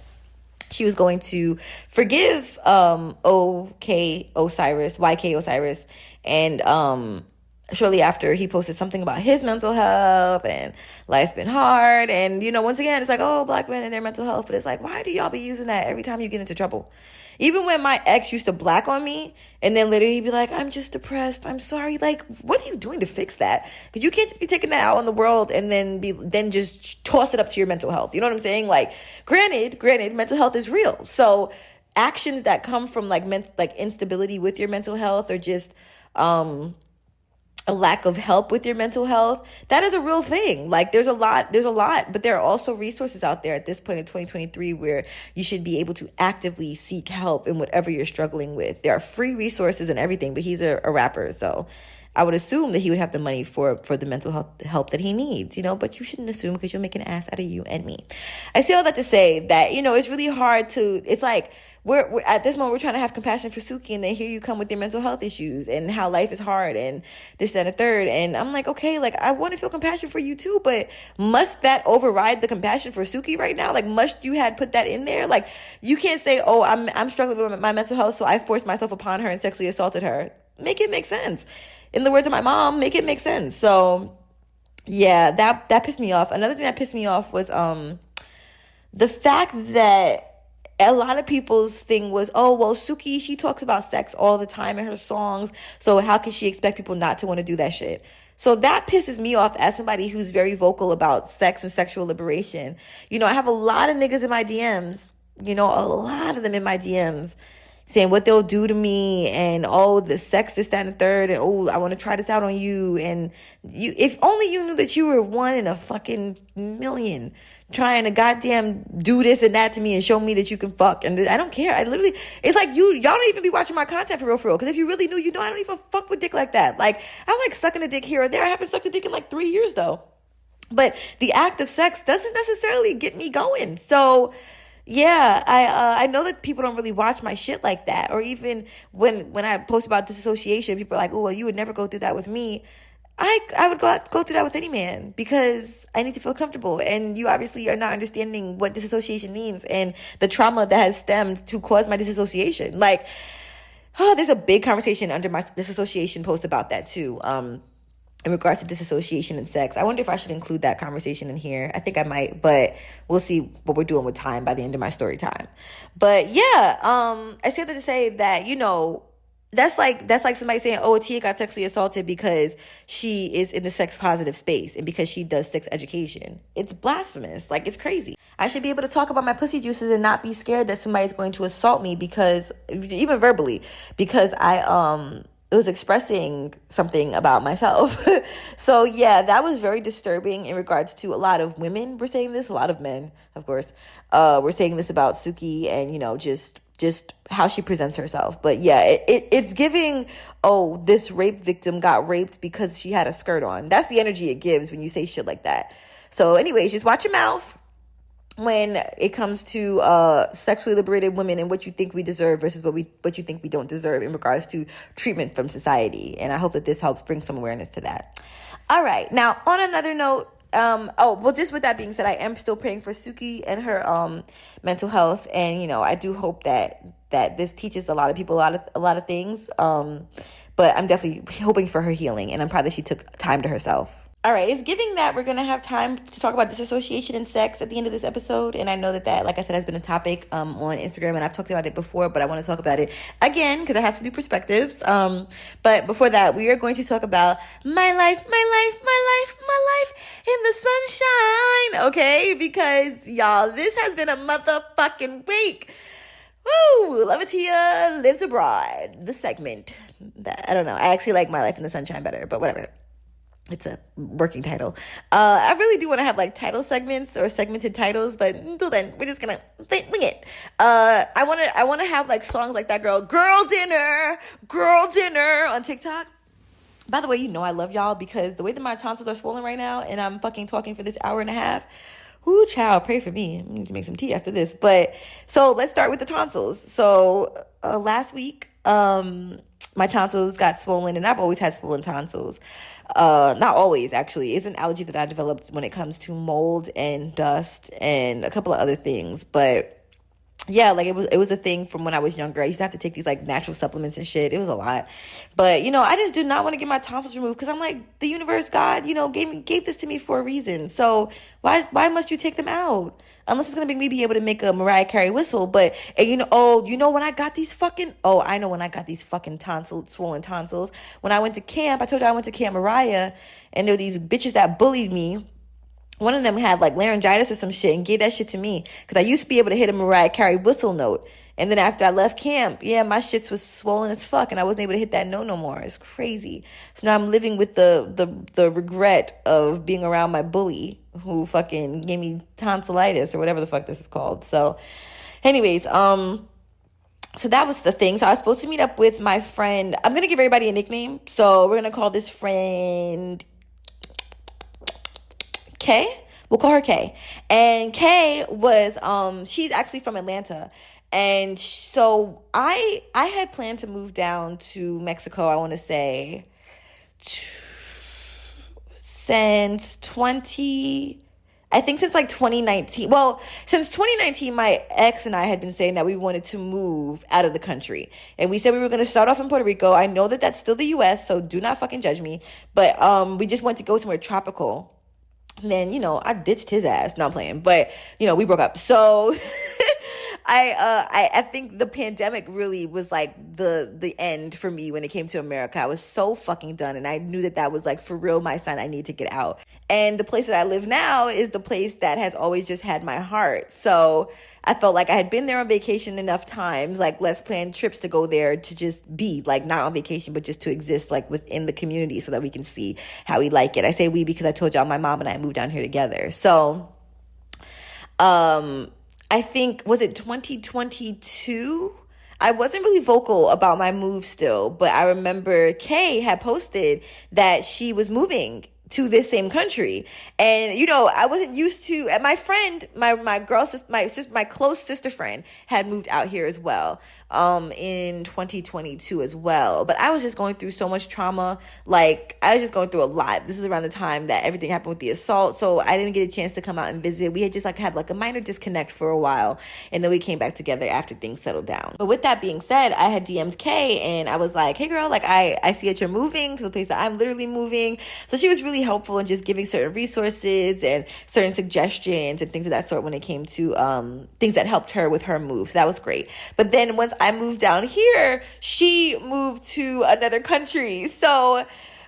she was going to forgive YK Osiris, and shortly after, he posted something about his mental health and life's been hard. And, once again, it's like, oh, black men and their mental health. But it's like, why do y'all be using that every time you get into trouble? Even when my ex used to black on me, and then later he'd be like, I'm just depressed, I'm sorry. Like, what are you doing to fix that? Because you can't just be taking that out in the world and then just toss it up to your mental health. You know what I'm saying? Like, granted, mental health is real. So actions that come from like instability with your mental health, or just a lack of help with your mental health, that is a real thing. Like, there's a lot, but there are also resources out there at this point in 2023 where you should be able to actively seek help in whatever you're struggling with. There are free resources and everything, but he's a rapper, so I would assume that he would have the money for the mental health help that he needs, but you shouldn't assume, because you'll make an ass out of you and me. I say all that to say that, it's really hard to, it's like, we're at this moment, we're trying to have compassion for Suki, and then here you come with your mental health issues and how life is hard and this, that, and the third. And I'm like, okay, like, I want to feel compassion for you too, but must that override the compassion for Suki right now? Like, must you had put that in there? Like, you can't say, oh, I'm struggling with my mental health, so I forced myself upon her and sexually assaulted her. Make it make sense. In the words of my mom, make it make sense. So yeah, that pissed me off. Another thing that pissed me off was the fact that a lot of people's thing was, oh, well, Suki, she talks about sex all the time in her songs, so how can she expect people not to want to do that shit? So that pisses me off as somebody who's very vocal about sex and sexual liberation. I have a lot of niggas in my DMs, a lot of them in my DMs, saying what they'll do to me, and oh, the sex, this, that, and the third, and oh, I want to try this out on you. And if only you knew that you were one in a fucking million trying to goddamn do this and that to me and show me that you can fuck. And I don't care. I literally, it's like y'all don't even be watching my content for real. Because if you really knew, I don't even fuck with dick like that. Like, I like sucking a dick here or there. I haven't sucked a dick in like 3 years though. But the act of sex doesn't necessarily get me going. So yeah, I know that people don't really watch my shit like that. Or even when I post about disassociation, people are like, oh, well, you would never go through that with me. I would go through that with any man, because I need to feel comfortable. And you obviously are not understanding what disassociation means and the trauma that has stemmed to cause my disassociation. Like, there's a big conversation under my disassociation post about that too. In regards to disassociation and sex. I wonder if I should include that conversation in here. I think I might, but we'll see what we're doing with time by the end of my story time. But yeah, I said that to say that, that's like somebody saying, oh, Atiya got sexually assaulted because she is in the sex positive space and because she does sex education. It's blasphemous. Like, it's crazy. I should be able to talk about my pussy juices and not be scared that somebody's going to assault me, because even verbally, because I was expressing something about myself. So yeah, that was very disturbing in regards to a lot of women were saying this, a lot of men, of course, were saying this about Suki and, just how she presents herself. But yeah, it's giving, oh, this rape victim got raped because she had a skirt on. That's the energy it gives when you say shit like that. So anyways, just watch your mouth when it comes to sexually liberated women and what you think we deserve versus what you think we don't deserve in regards to treatment from society. And I hope that this helps bring some awareness to that. All right. Now, on another note, just with that being said, I am still praying for Suki and her mental health. And, I do hope that this teaches a lot of people a lot of things. But I'm definitely hoping for her healing. And I'm proud that she took time to herself. All right, it's giving that we're going to have time to talk about disassociation and sex at the end of this episode. And I know that, like I said, has been a topic on Instagram, and I've talked about it before, but I want to talk about it again because it has some new perspectives. But before that, we are going to talk about my life in the sunshine, okay? Because, y'all, this has been a motherfucking week. Woo! Atiya lives abroad. The segment. I don't know. I actually like My Life in the Sunshine better, but whatever. It's a working title. I really do want to have like title segments or segmented titles, but until then, we're just gonna wing it. I want to have like songs like that girl dinner on TikTok. By the way, you know I love y'all because the way that my tonsils are swollen right now, and I'm fucking talking for this hour and a half. Whoo, child, pray for me. I need to make some tea after this. But so let's start with the tonsils. So last week, my tonsils got swollen, and I've always had swollen tonsils. Not always, actually. It's an allergy that I developed when it comes to mold and dust and a couple of other things. But yeah, like it was a thing from when I was younger. I used to have to take these like natural supplements and shit. It was a lot. But, I just do not want to get my tonsils removed because I'm like, the universe, God, gave this to me for a reason. So why must you take them out? Unless it's going to make me be able to make a Mariah Carey whistle. But, when I got these fucking, I know when I got these fucking swollen tonsils. When I went to camp, I told you I went to Camp Mariah, and there were these bitches that bullied me. One of them had like laryngitis or some shit and gave that shit to me because I used to be able to hit a Mariah Carey whistle note. And then after I left camp, my shits was swollen as fuck and I wasn't able to hit that note no more. It's crazy. So now I'm living with the regret of being around my bully who fucking gave me tonsillitis or whatever the fuck this is called. So anyways, so that was the thing. So I was supposed to meet up with my friend. I'm going to give everybody a nickname. So we're going to call this friend Kay. We'll call her Kay. And Kay was, she's actually from Atlanta. And so I had planned to move down to Mexico, I want to say, since like 2019. Well, since 2019, my ex and I had been saying that we wanted to move out of the country. And we said we were going to start off in Puerto Rico. I know that that's still the U.S., so do not fucking judge me. But we just wanted to go somewhere tropical. And then, I ditched his ass. No, I'm playing. But, we broke up. So I think the pandemic really was like the end for me when it came to America. I was so fucking done. And I knew that was like for real my sign I need to get out. And the place that I live now is the place that has always just had my heart. So I felt like I had been there on vacation enough times. Like, let's plan trips to go there to just be like not on vacation, but just to exist like within the community so that we can see how we like it. I say we because I told y'all my mom and I moved down here together. So, I think, was it 2022? I wasn't really vocal about my move still, but I remember Kay had posted that she was moving to this same country. And, I wasn't used to, and my friend, my girl, my close sister friend had moved out here as well, in 2022 as well. But I was just going through so much trauma. Like, I was just going through a lot. This is around the time that everything happened with the assault. So I didn't get a chance to come out and visit. We had just had a minor disconnect for a while. And then we came back together after things settled down. But with that being said, I had DM'd Kay and I was like, hey girl, like I see that you're moving to the place that I'm literally moving. So she was really helpful in just giving certain resources and certain suggestions and things of that sort when it came to things that helped her with her move. So that was great. But then once I moved down here, she moved to another country. So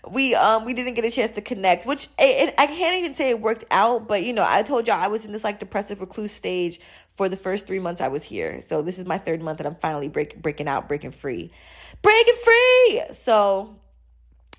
we didn't get a chance to connect, which I can't even say it worked out. But, I told y'all I was in this like depressive recluse stage for the first 3 months I was here. So this is my third month and I'm finally breaking free. So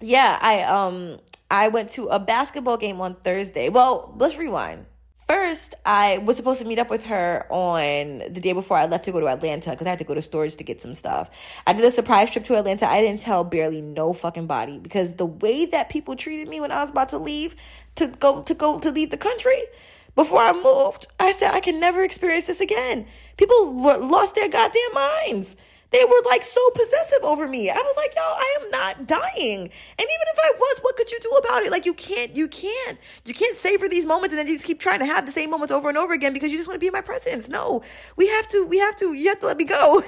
yeah, I went to a basketball game on Thursday. Well, let's rewind. First, I was supposed to meet up with her on the day before I left to go to Atlanta because I had to go to storage to get some stuff. I did a surprise trip to Atlanta. I didn't tell barely no fucking body because the way that people treated me when I was about to leave to leave the country before I moved, I said I can never experience this again. People lost their goddamn minds. They were like so possessive over me. I was like, yo, I am not dying. And even if I was, what could you do about it? Like you can't savor these moments and then just keep trying to have the same moments over and over again because you just want to be in my presence. No, you have to let me go.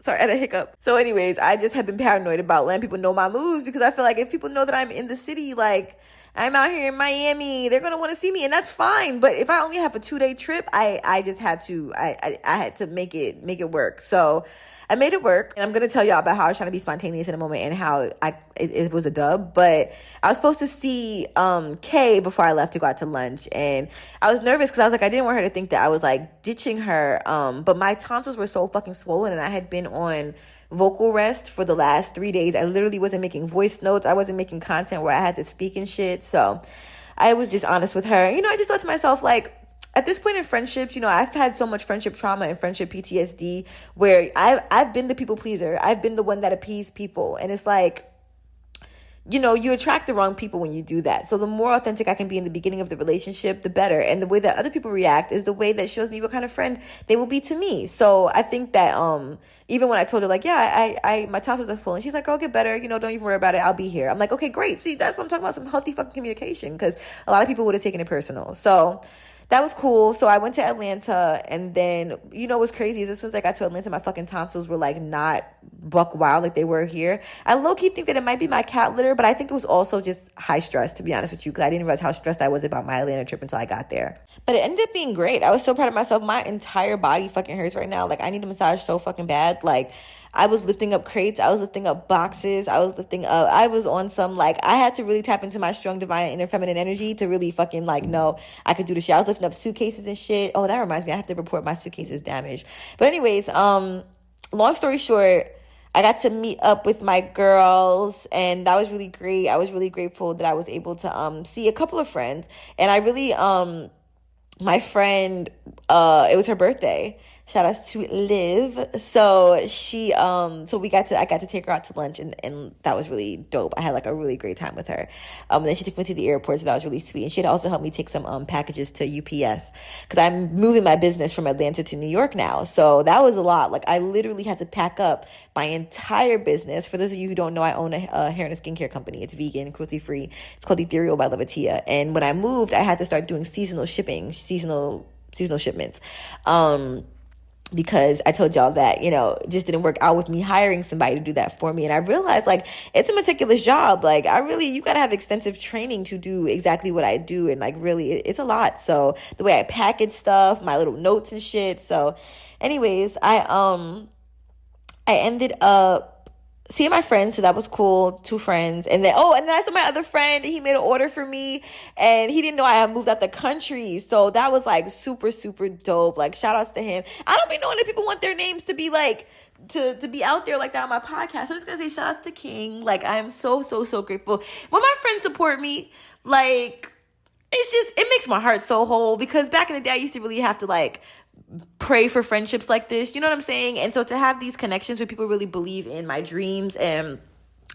Sorry, I had a hiccup. So anyways, I just have been paranoid about letting people know my moves because I feel like if people know that I'm in the city, like I'm out here in Miami. They're going to want to see me, and that's fine. But if I only have a 2-day trip, I just had to, I had to make it work. So I made it work, and I'm going to tell y'all about how I was trying to be spontaneous in a moment and how it was a dub. But I was supposed to see Kay before I left to go out to lunch, and I was nervous because I was like, I didn't want her to think that I was like ditching her. But my tonsils were so fucking swollen, and I had been on vocal rest for the last 3 days. I literally wasn't making voice notes. I wasn't making content where I had to speak and shit. So I was just honest with her. I just thought to myself, like, at this point in friendships, I've had so much friendship trauma and friendship PTSD where I've been the people pleaser. I've been the one that appeased people. And it's like, you attract the wrong people when you do that. So the more authentic I can be in the beginning of the relationship, the better. And the way that other people react is the way that shows me what kind of friend they will be to me. So I think that even when I told her, like, yeah, I my tonsils are full, and she's like, oh, get better. Don't even worry about it. I'll be here. I'm like, okay, great. See, that's what I'm talking about, some healthy fucking communication, because a lot of people would have taken it personal. So that was cool. So I went to Atlanta, and then, what's crazy is as soon as I got to Atlanta, my fucking tonsils were like not buck wild like they were here. I low-key think that it might be my cat litter, but I think it was also just high stress, to be honest with you, because I didn't realize how stressed I was about my Atlanta trip until I got there. But it ended up being great. I was so proud of myself. My entire body fucking hurts right now. Like, I need a massage so fucking bad. Like, I was lifting up crates. I was lifting up boxes. I was on some, like, I had to really tap into my strong, divine, inner feminine energy to really fucking, like, know I could do the shit. I was lifting up suitcases and shit. Oh, that reminds me, I have to report my suitcases damaged. But anyways, long story short, I got to meet up with my girls, and that was really great. I was really grateful that I was able to see a couple of friends. And I really, my friend, it was her birthday. Shout outs to Liv. So I got to take her out to lunch, and that was really dope. I had like a really great time with her. And then she took me to the airport, so that was really sweet. And she had also helped me take some packages to UPS, because I'm moving my business from Atlanta to New York now. So that was a lot. Like, I literally had to pack up my entire business. For those of you who don't know, I own a hair and a skincare company. It's vegan, cruelty free. It's called Ethereal by iloveatiya. And when I moved, I had to start doing seasonal shipments. Because I told y'all that, it just didn't work out with me hiring somebody to do that for me. And I realized, like, it's a meticulous job. Like, you got to have extensive training to do exactly what I do. And, like, really, it's a lot. So the way I package stuff, my little notes and shit. So anyways, I ended up seeing my friends, so that was cool. 2 friends. And then I saw my other friend. He made an order for me, and he didn't know I had moved out the country. So that was like super, super dope. Like, shout outs to him. I don't be knowing that people want their names to be like, to be out there like that on my podcast. I'm just gonna say shout outs to King. Like, I am so, so, so grateful. When my friends support me, like, it makes my heart so whole, because back in the day I used to really have to like pray for friendships like this, you know what I'm saying? And so to have these connections where people really believe in my dreams and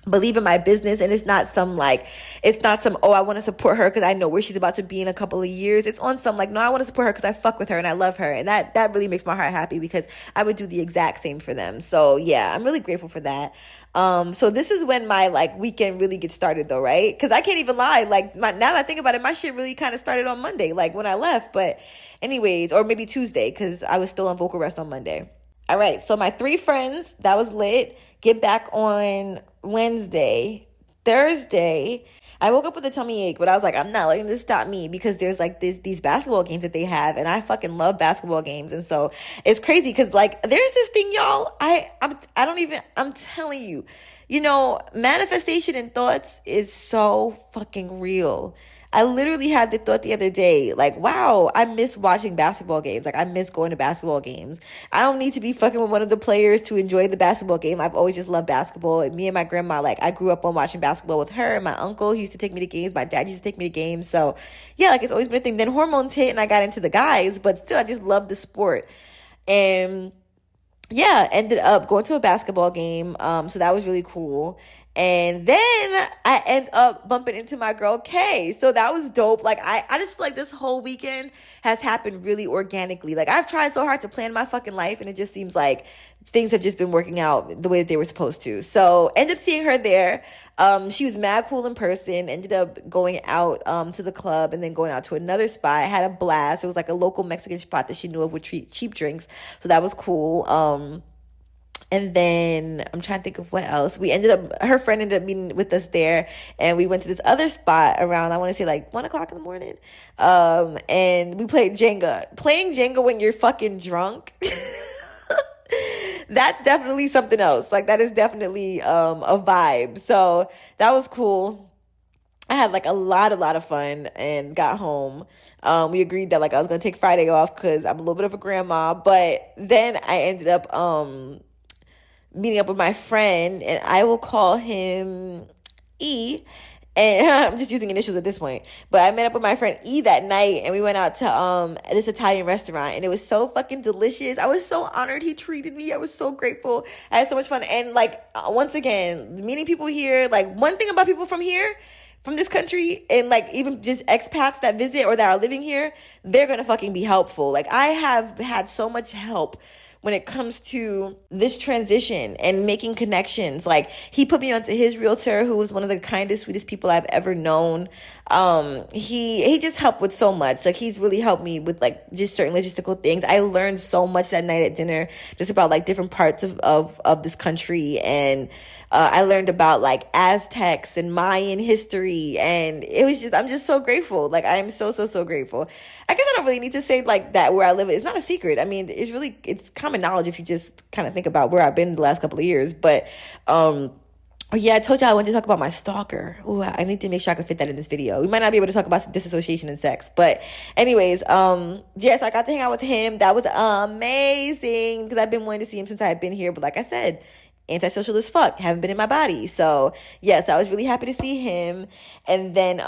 believe in my business, and it's not some oh, I want to support her because I know where she's about to be in a couple of years. It's on some like, no, I want to support her because I fuck with her and I love her, and that really makes my heart happy, because I would do the exact same for them. So yeah, I'm really grateful for that. So this is when my like weekend really gets started though, right? Because I can't even lie, like now that I think about it, my shit really kind of started on Monday, like when I left. But anyways, or maybe Tuesday, because I was still on vocal rest on Monday. All right, so my 3 friends, that was lit. Get back on Wednesday. Thursday, I woke up with a tummy ache, but I was like, I'm not letting this stop me, because there's like these basketball games that they have, and I fucking love basketball games. And so it's crazy, because like there's this thing, y'all, I'm telling you, manifestation and thoughts is so fucking real. I literally had the thought the other day, like, wow, I miss watching basketball games. Like, I miss going to basketball games. I don't need to be fucking with one of the players to enjoy the basketball game. I've always just loved basketball. And me and my grandma, like, I grew up on watching basketball with her. And my uncle, he used to take me to games. My dad used to take me to games. So, yeah, like, it's always been a thing. Then hormones hit and I got into the guys. But still, I just love the sport. And, yeah, ended up going to a basketball game. So that was really cool. And then I end up bumping into my girl Kay. So that was dope. Like, I just feel like this whole weekend has happened really organically. Like, I've tried so hard to plan my fucking life, and it just seems like things have just been working out the way that they were supposed to. So ended up seeing her there. She was mad cool in person. Ended up going out to the club, and then going out to another spot. I had a blast. It was like a local Mexican spot that she knew of with cheap drinks. So that was cool. And then I'm trying to think of what else. Her friend ended up meeting with us there, and we went to this other spot around, I want to say like 1 o'clock in the morning. And we played Jenga. Playing Jenga when you're fucking drunk. That's definitely something else. Like, that is definitely a vibe. So that was cool. I had like a lot of fun and got home. We agreed that like I was gonna take Friday off because I'm a little bit of a grandma. But then I ended up meeting up with my friend, and I will call him E. And I'm just using initials at this point. But I met up with my friend E that night, and we went out to this Italian restaurant, and it was so fucking delicious. I was so honored he treated me. I was so grateful. I had so much fun. And like, once again, meeting people here, like, one thing about people from here, from this country, and like even just expats that visit or that are living here, they're gonna fucking be helpful. Like, I have had so much help when it comes to this transition and making connections. Like, he put me onto his realtor, who was one of the kindest, sweetest people I've ever known. He just helped with so much. Like, he's really helped me with like just certain logistical things. I learned so much that night at dinner, just about like different parts of this country. And I learned about like Aztecs and Mayan history, and it was just, I'm just so grateful. Like, I am so grateful. I guess I don't really need to say like that where I live. It's not a secret. I mean, it's common knowledge if you just kind of think about where I've been the last couple of years. But yeah, I told you I wanted to talk about my stalker. Ooh, I need to make sure I can fit that in this video. We might not be able to talk about disassociation and sex, but anyways, yeah, so I got to hang out with him. That was amazing because I've been wanting to see him since I had been here. But like I said, antisocial as fuck, haven't been in my body. So yes, I was really happy to see him. And then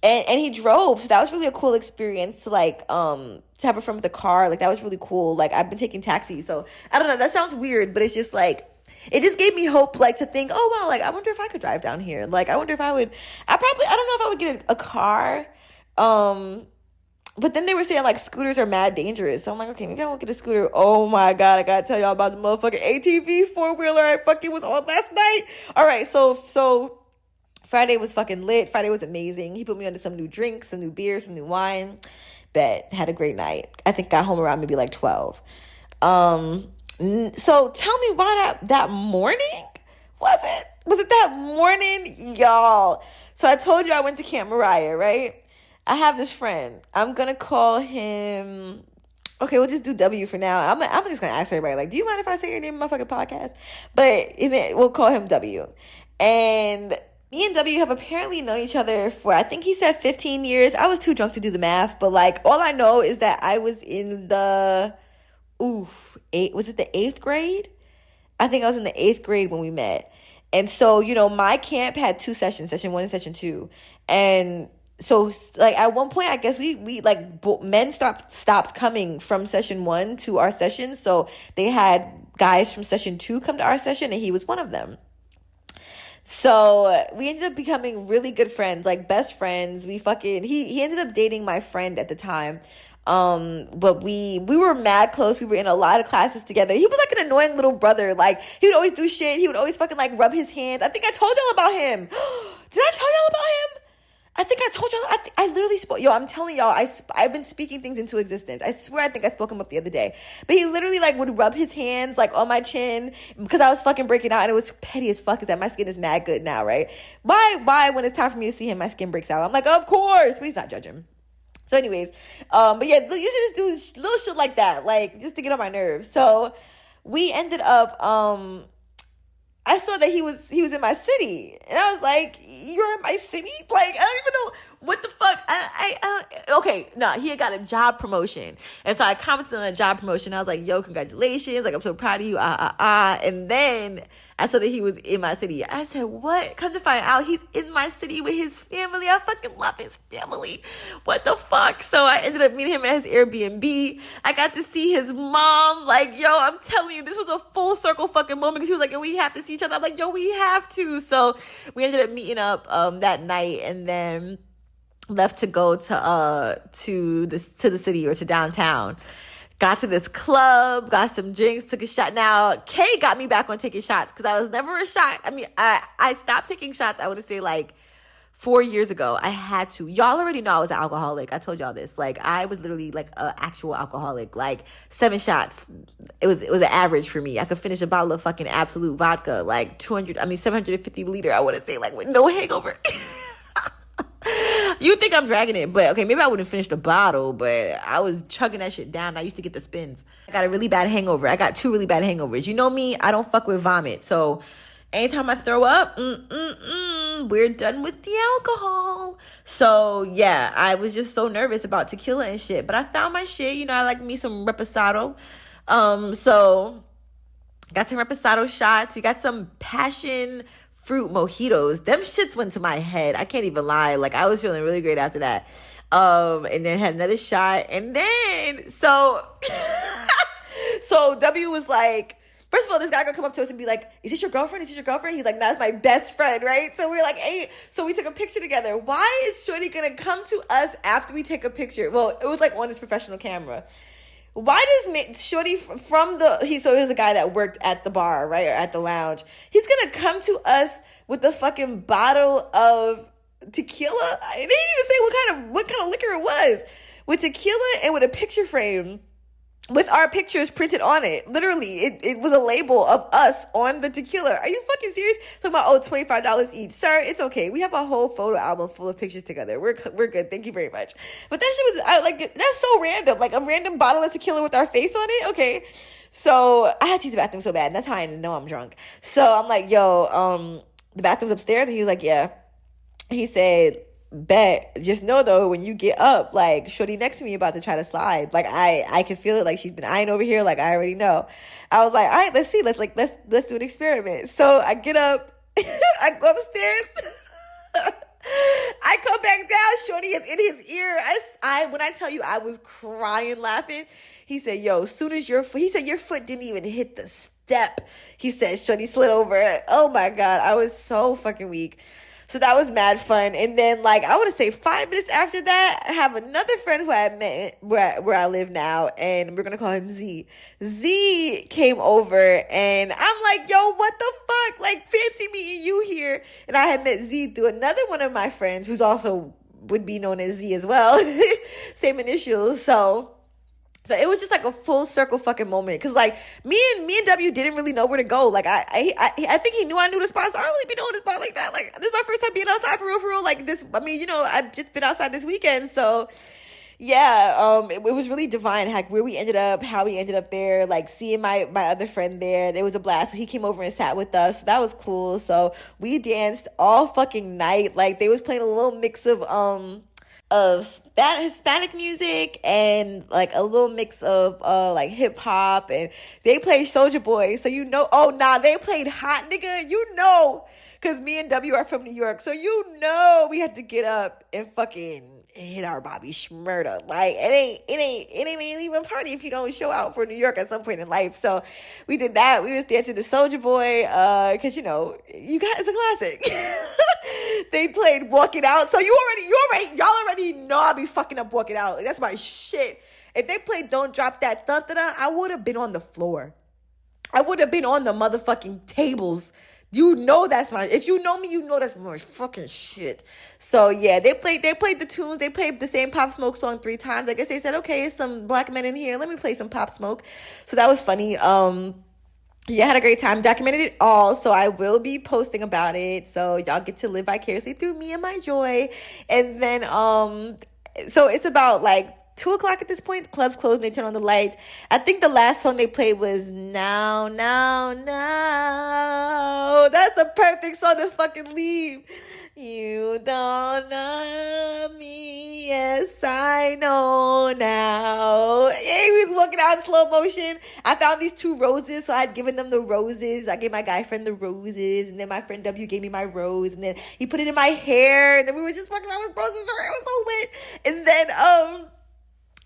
and he drove, so that was really a cool experience to like to have a friend with a car. Like, that was really cool. Like, I've been taking taxis, so I don't know, that sounds weird, but it's just like, it just gave me hope, like, to think, oh wow, like, I wonder if I could drive down here. Like, I wonder if I don't know if I would get a car. But then they were saying like scooters are mad dangerous. So I'm like, okay, maybe I won't get a scooter. Oh my God, I gotta tell y'all about the motherfucking ATV 4-wheeler I fucking was on last night. All right, so Friday was fucking lit. Friday was amazing. He put me onto some new drinks, some new beer, some new wine. Bet. Had a great night. I think got home around maybe like 12. So tell me why that morning? Was it that morning? Y'all. So I told you I went to Camp Mariah, right? I have this friend. I'm going to call him... Okay, we'll just do W for now. I'm just going to ask everybody, like, do you mind if I say your name in my fucking podcast? But we'll call him W. And me and W have apparently known each other for, I think he said 15 years. I was too drunk to do the math, but like, all I know is that I was in the, was it the 8th grade? I think I was in the 8th grade when we met. And so, you know, my camp had 2 sessions, session 1 and session 2. And so like at one point, I guess we like men stopped coming from session 1 to our session. So they had guys from session 2 come to our session, and he was one of them. So we ended up becoming really good friends, like best friends. He ended up dating my friend at the time. But we were mad close. We were in a lot of classes together. He was like an annoying little brother. Like, he would always do shit. He would always fucking like rub his hands. I think I told y'all about him. Did I tell y'all about him? I think I told y'all. I literally spoke. Yo, I'm telling y'all, I've been speaking things into existence. I swear, I think I spoke him up the other day. But he literally like would rub his hands like on my chin because I was fucking breaking out, and it was petty as fuck. Is that my skin is mad good now, right? Why when it's time for me to see him, my skin breaks out? I'm like, of course, but he's not judging. So, anyways, but yeah, you should just do little shit like that, like just to get on my nerves. So we ended up. I saw that he was in my city, and I was like, "You're in my city?" Like, I don't even know what the fuck. Okay, no, he had got a job promotion, and so I commented on a job promotion. I was like, "Yo, congratulations! Like, I'm so proud of you." And then I saw that he was in my city. I said, "What?" Come to find out, he's in my city with his family. I fucking love his family. What the fuck? So I ended up meeting him at his Airbnb. I got to see his mom. Like, yo, I'm telling you, this was a full circle fucking moment, because he was like, "Yo, we have to see each other." I'm like, "Yo, we have to." So we ended up meeting up that night, and then left to go to the city, or to downtown. Got to this club, got some drinks, took a shot. Now, Kay got me back on taking shots, because I was never a shot. I mean, I stopped taking shots, I would say, like 4 years ago. I had to. Y'all already know I was an alcoholic. I told y'all this. Like, I was literally like an actual alcoholic. Like 7 shots. It was an average for me. I could finish a bottle of fucking Absolute vodka, like 750 liter. I want to say, like, with no hangover. You think I'm dragging it, but okay, maybe I wouldn't finish the bottle, but I was chugging that shit down. I used to get the spins. I got a really bad hangover. I got 2 really bad hangovers. You know me, I don't fuck with vomit. So anytime I throw up, we're done with the alcohol. So yeah, I was just so nervous about tequila and shit. But I found my shit. You know, I like me some reposado. So got some reposado shots. We got some passion fruit mojitos. Them shits went to my head. I can't even lie. Like, I was feeling really great after that. And then had another shot. And then, so W was like, first of all, this guy gonna come up to us and be like, is this your girlfriend? Is this your girlfriend? He's like, nah, that's my best friend, right? So we were like, hey, so we took a picture together. Why is Shorty gonna come to us after we take a picture? Well, it was like on his professional camera. Why does Shorty from so he was a guy that worked at the bar, right? Or at the lounge. He's gonna come to us with a fucking bottle of tequila. They didn't even say what kind of liquor it was. With tequila and with a picture frame with our pictures printed on it. Literally, it was a label of us on the tequila. Are you fucking serious? Talking about, $25 each. Sir, it's okay. We have a whole photo album full of pictures together. We're good. Thank you very much. But that shit was, that's so random. Like, a random bottle of tequila with our face on it? Okay. So, I had to use the bathroom so bad. And that's how I know I'm drunk. So, I'm like, yo, the bathroom's upstairs? And he was like, yeah. He said, bet, just know though, when you get up, like, Shorty next to me about to try to slide. Like, I can feel it. Like, she's been eyeing over here. Like, I already know. I was like, all right, let's see. Let's do an experiment. So I get up, I go upstairs. I come back down. Shorty is in his ear. When I tell you, I was crying, laughing. He said, yo, soon as your foot didn't even hit the step. He said, Shorty slid over. Oh my God. I was so fucking weak. So that was mad fun. And then, like, I would say 5 minutes after that, I have another friend who I met where I live now, and we're going to call him Z. Z came over, and I'm like, yo, what the fuck? Like, fancy meeting you here. And I had met Z through another one of my friends who's also would be known as Z as well. Same initials. So it was just like a full circle fucking moment. Cause like me and W didn't really know where to go. Like I think he knew I knew the spots, but I don't really be knowing the spot like that. Like, this is my first time being outside for real. Like this, I mean, you know, I've just been outside this weekend. So yeah, it was really divine, like where we ended up, how we ended up there, like seeing my other friend there. There was a blast. So he came over and sat with us. So that was cool. So we danced all fucking night. Like, they was playing a little mix of Hispanic music and like a little mix of like hip hop, and they played Soulja Boy. So you know, they played Hot Nigga, you know, because me and W are from New York, so you know we had to get up and fucking hit our Bobby Shmurda. Like, it ain't even a party if you don't show out for New York at some point in life. So we did that. We was dancing to Soulja Boy, because, you know, it's a classic. They played Walk It Out. So y'all already know I be fucking up Walk It Out. Like, that's my shit. If they played Don't Drop That Dun-dun-dun, I would have been on the floor. I would have been on the motherfucking tables. You know that's my, if you know me, you know that's my fucking shit. So yeah, they played the tunes. They played the same Pop Smoke song 3 times. I guess they said, okay, some black men in here, let me play some Pop Smoke. So that was funny. Yeah, I had a great time. Documented it all, so I will be posting about it. So y'all get to live vicariously through me and my joy. And then, so it's about like 2:00 at this point. The club's closed and they turn on the lights. I think the last song they played was Now. That's the perfect song to fucking leave. You don't know me, yes, I know now. Yeah, he was walking out in slow motion. I found these 2 roses, so I had given them the roses. I gave my guy friend the roses, and then my friend W gave me my rose, and then he put it in my hair, and then we were just walking around with roses. It was so lit. And then,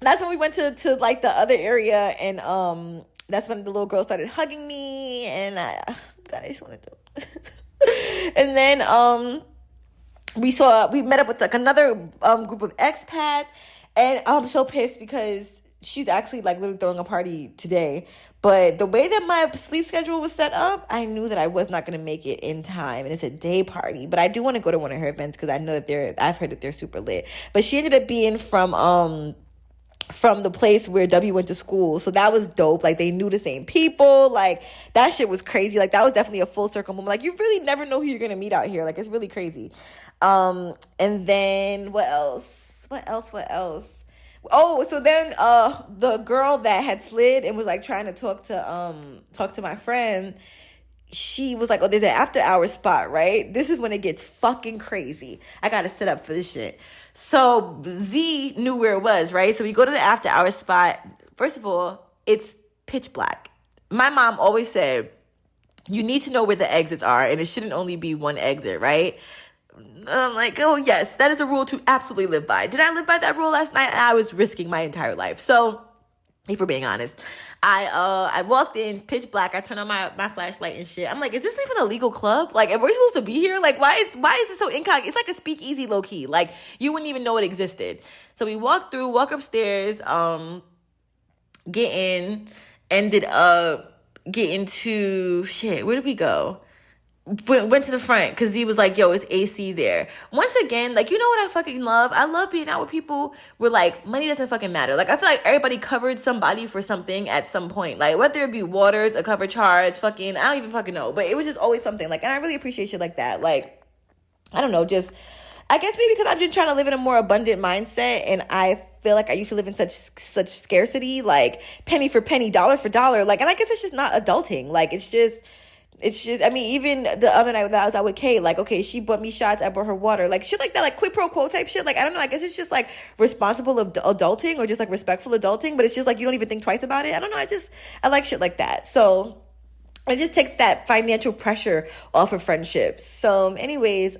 that's when we went to like the other area, and that's when the little girl started hugging me, and God, I just wanted to. And then we met up with like another group of expats, and I'm so pissed because she's actually like literally throwing a party today. But the way that my sleep schedule was set up, I knew that I was not going to make it in time. And it's a day party. But I do want to go to one of her events because I know that I've heard that they're super lit. But she ended up being from the place where W went to school. So that was dope. Like, they knew the same people. Like, that shit was crazy. Like, that was definitely a full circle moment. Like, you really never know who you're going to meet out here. Like, it's really crazy. And then what else? Oh, so then the girl that had slid and was like trying to talk to my friend, she was like, oh, there's an after hour spot, right? This is when it gets fucking crazy. I gotta sit up for this shit. So Z knew where it was, right? So we go to the after hour spot. First of all, it's pitch black. My mom always said, you need to know where the exits are, and it shouldn't only be one exit, right? I'm like, oh yes, that is a rule to absolutely live by. Did I live by that rule last night? I was risking my entire life. So, if we're being honest, I walked in, pitch black. I turned on my flashlight and shit. I'm like, is this even a legal club? Like, are we supposed to be here? Like, why is it so incognito? It's like a speakeasy low key. Like, you wouldn't even know it existed. So we walk upstairs, get in, ended up getting to shit. Where did we go? Went to the front because he was like, yo, it's AC there. Once again, like, you know what I fucking love? I love being out with people where, like, money doesn't fucking matter. Like, I feel like everybody covered somebody for something at some point. Like, whether it be waters, a cover charge, fucking, I don't even fucking know. But it was just always something. Like, and I really appreciate shit like that. Like, I don't know, just, I guess maybe because I've been trying to live in a more abundant mindset, and I feel like I used to live in such scarcity, like, penny for penny, dollar for dollar. Like, and I guess it's just not adulting. Like, it's just, I mean, even the other night that I was out with Kay, like, okay, she bought me shots, I bought her water, like, shit like that, like, quid pro quo type shit. Like, I don't know, I guess it's just, like, responsible adulting, or just, like, respectful adulting, but it's just, like, you don't even think twice about it. I don't know, I like shit like that. So it just takes that financial pressure off of friendships. So anyways,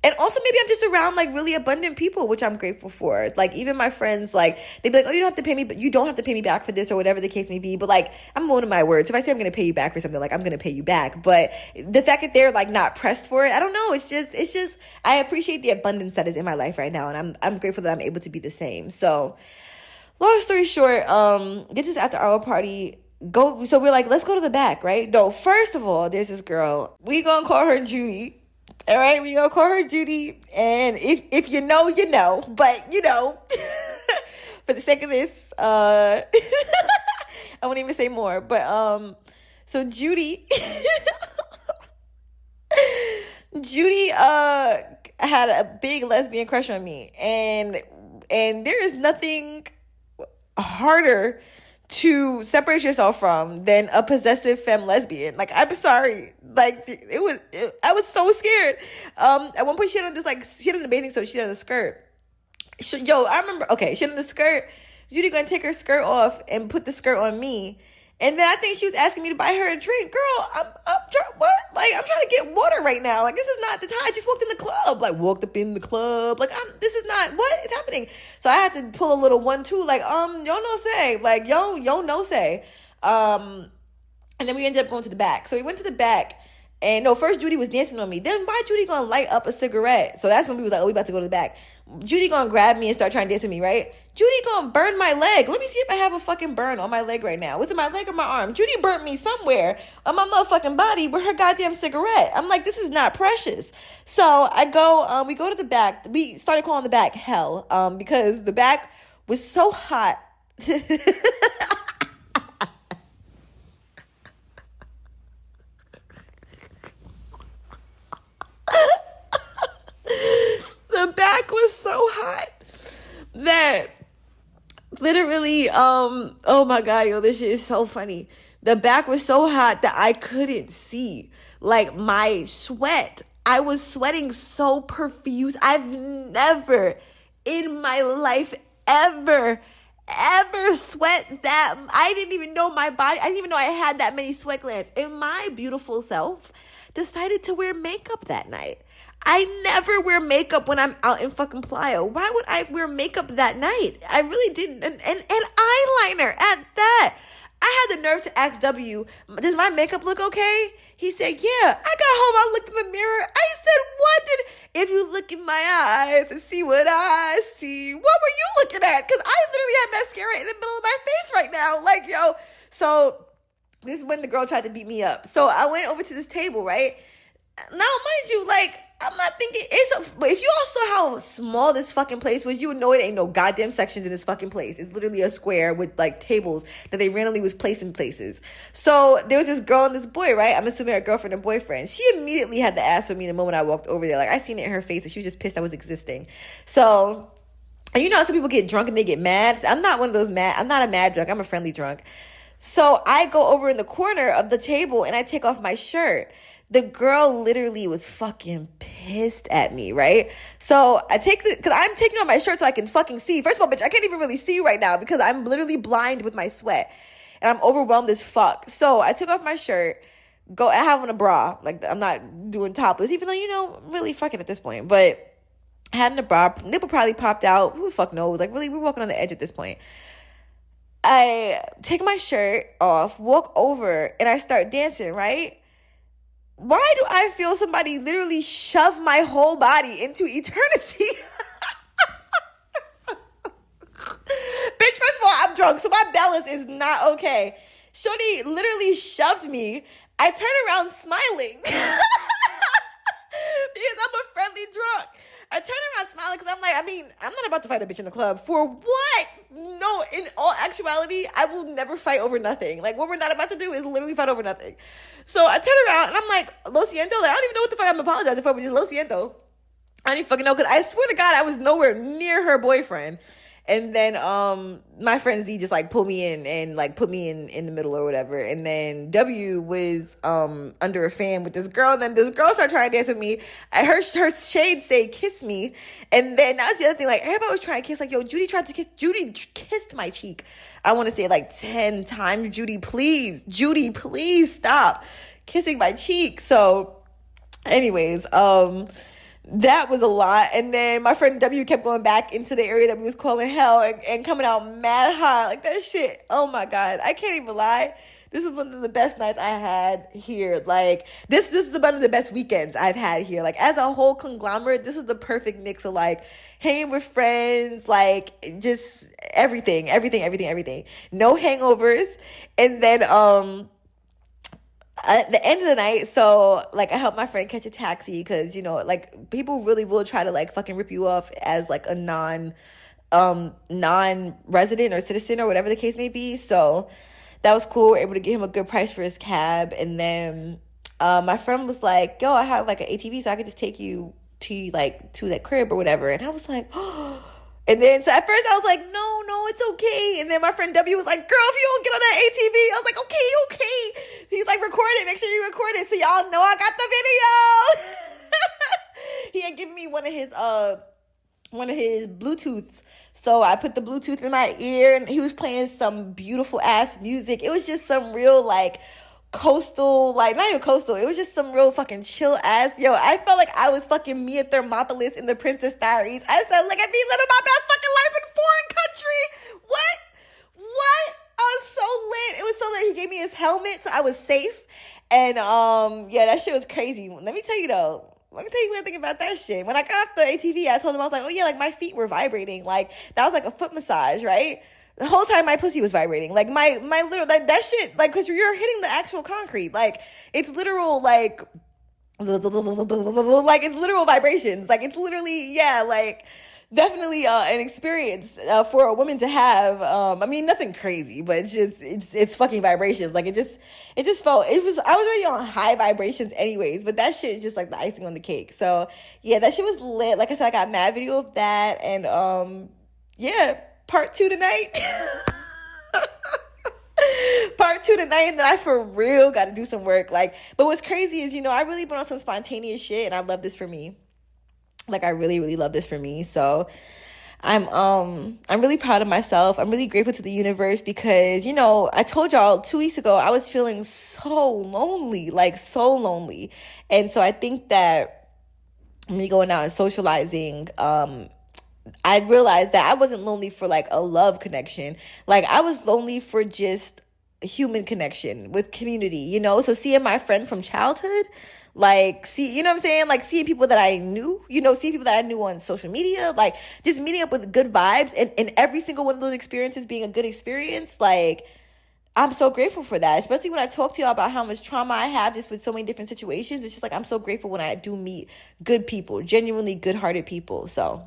and also maybe I'm just around, like, really abundant people, which I'm grateful for. Like, even my friends, like, they'd be like, oh, you don't have to pay me back for this, or whatever the case may be. But, like, I'm a woman of my words. If I say I'm going to pay you back for something, like, I'm going to pay you back. But the fact that they're, like, not pressed for it, I don't know. It's just, I appreciate the abundance that is in my life right now. And I'm grateful that I'm able to be the same. So, long story short, get this after hour party. So we're like, let's go to the back, right? No, first of all, there's this girl. We gonna call her Judy. All right, we gonna call her Judy, and if you know, you know. But you know, for the sake of this, I won't even say more. But so Judy, had a big lesbian crush on me, and there is nothing harder to separate yourself from than a possessive femme lesbian. Like, I'm sorry. Like, I was so scared. At one point she had on the bathing suit, she had on a skirt. I remember, okay, she had on the skirt. Judy gonna take her skirt off and put the skirt on me. And then I think she was asking me to buy her a drink. Girl, I'm trying, what? Like, I'm trying to get water right now. Like, this is not the time. I just walked in the club. Like, walked up in the club. Like, this is not, what is happening? So I had to pull a little 1-2, like, yo no say. Like, yo no say. And then we ended up going to the back. So we went to the back. And no, first Judy was dancing on me. Then why Judy gonna light up a cigarette? So that's when we was like, oh, we about to go to the back. Judy gonna grab me and start trying to dance with me, right? Judy gonna burn my leg. Let me see if I have a fucking burn on my leg right now. Was it my leg or my arm? Judy burnt me somewhere on my motherfucking body with her goddamn cigarette. I'm like, this is not precious. So I go, we go to the back. We started calling the back hell, because the back was so hot. The back was so hot that literally, oh my God, yo, this shit is so funny. The back was so hot that I couldn't see. Like, my sweat, I was sweating so profuse. I've never in my life ever sweat that. I didn't even know my body. I didn't even know I had that many sweat glands. And my beautiful self decided to wear makeup that night. I never wear makeup when I'm out in fucking Playa. Why would I wear makeup that night? I really didn't. And eyeliner at that. I had the nerve to ask W, does my makeup look okay? He said, yeah. I got home, I looked in the mirror. I said, what did... If you look in my eyes and see what I see, what were you looking at? Because I literally have mascara in the middle of my face right now. Like, yo. So this is when the girl tried to beat me up. So I went over to this table, right? Now, mind you, like, I'm not thinking but if you all saw how small this fucking place was, you would know it ain't no goddamn sections in this fucking place. It's literally a square with like tables that they randomly was placing places. So there was this girl and this boy, right? I'm assuming a girlfriend and boyfriend. She immediately had to ask for me the moment I walked over there. Like, I seen it in her face and she was just pissed I was existing. So, and you know how some people get drunk and they get mad? I'm not one of those mad. I'm not a mad drunk. I'm a friendly drunk. So I go over in the corner of the table and I take off my shirt. The girl literally was fucking pissed at me, right? So because I'm taking off my shirt so I can fucking see. First of all, bitch, I can't even really see you right now because I'm literally blind with my sweat. And I'm overwhelmed as fuck. So I took off my shirt, I have on a bra. Like, I'm not doing topless, even though, you know, I'm really fucking at this point. But I had on a bra, nipple probably popped out. Who the fuck knows? Like, really, we're walking on the edge at this point. I take my shirt off, walk over, and I start dancing, right? Why do I feel somebody literally shove my whole body into eternity? Bitch, first of all, I'm drunk, so my balance is not okay. Shorty literally shoved me. I turn around smiling. Because I'm a friendly drunk. I turn around smiling because I'm like, I'm not about to fight a bitch in the club. For what? No, in all actuality, I will never fight over nothing. Like, what we're not about to do is literally fight over nothing. So I turn around and I'm like, Lo siento. Like, I don't even know what the fuck I'm apologizing for, but just Lo siento. I don't even fucking know, because I swear to God, I was nowhere near her boyfriend. And then my friend Z just like pulled me in and like put me in the middle or whatever. And then W was under a fan with this girl. And then this girl started trying to dance with me. I heard her shade say kiss me. And then that was the other thing. Like, everybody was trying to kiss. Like, yo, Judy tried to kiss. Judy kissed my cheek. I want to say like 10 times. Judy, please stop kissing my cheek. So anyways, that was a lot. And then my friend W kept going back into the area that we was calling hell and coming out mad hot. Like, that shit, oh my God, I can't even lie. This is one of the best nights I had here. Like, this is one of the best weekends I've had here. Like, as a whole conglomerate, this was the perfect mix of like hanging with friends, like just everything. No hangovers. And then at the end of the night, so like I helped my friend catch a taxi because, you know, like people really will try to like fucking rip you off as like a non-resident or citizen or whatever the case may be. So that was cool. We were able to get him a good price for his cab. And then my friend was like, yo, I have like an ATV, so I could just take you to that crib or whatever. And I was like, oh. And then, so at first I was like, no, it's okay. And then my friend W was like, girl, if you don't get on that ATV, I was like, okay. He's like, record it. Make sure you record it so y'all know I got the video. He had given me one of his Bluetooths. So I put the Bluetooth in my ear and he was playing some beautiful ass music. It was just some real like coastal, like not even coastal, it was just some real fucking chill ass. Yo, I felt like I was fucking Mia Thermopolis in the Princess Diaries. I said, look at me living my best fucking life in a foreign country. What? I was so lit. It was so lit. He gave me his helmet so I was safe. And yeah, that shit was crazy. Let me tell you one thing about that shit. When I got off the ATV, I told him, I was like, oh yeah, like my feet were vibrating. Like that was like a foot massage, right? The whole time my pussy was vibrating. Like my little, like that shit, like, cause you're hitting the actual concrete. Like it's literal, like it's literal vibrations. Like it's literally, yeah, like definitely an experience for a woman to have. I mean, nothing crazy, but it's fucking vibrations. Like it just felt, I was already on high vibrations anyways, but that shit is just like the icing on the cake. So yeah, that shit was lit. Like I said, I got mad video of that. And yeah, part 2 tonight. Part 2 tonight, and then I for real got to do some work. Like, but what's crazy is, you know, I really been on some spontaneous shit, and I love this for me. Like, I really, really love this for me. So I'm really proud of myself. I'm really grateful to the universe because, you know, I told y'all 2 weeks ago I was feeling so lonely, like so lonely. And so I think that me going out and socializing, I realized that I wasn't lonely for like a love connection. Like I was lonely for just a human connection with community, you know? So seeing my friend from childhood, Like, see, you know what I'm saying? Like, seeing people that I knew, seeing people that I knew on social media, like, just meeting up with good vibes, and every single one of those experiences being a good experience. Like, I'm so grateful for that, especially when I talk to y'all about how much trauma I have just with so many different situations. It's just like, I'm so grateful when I do meet good people, genuinely good-hearted people. So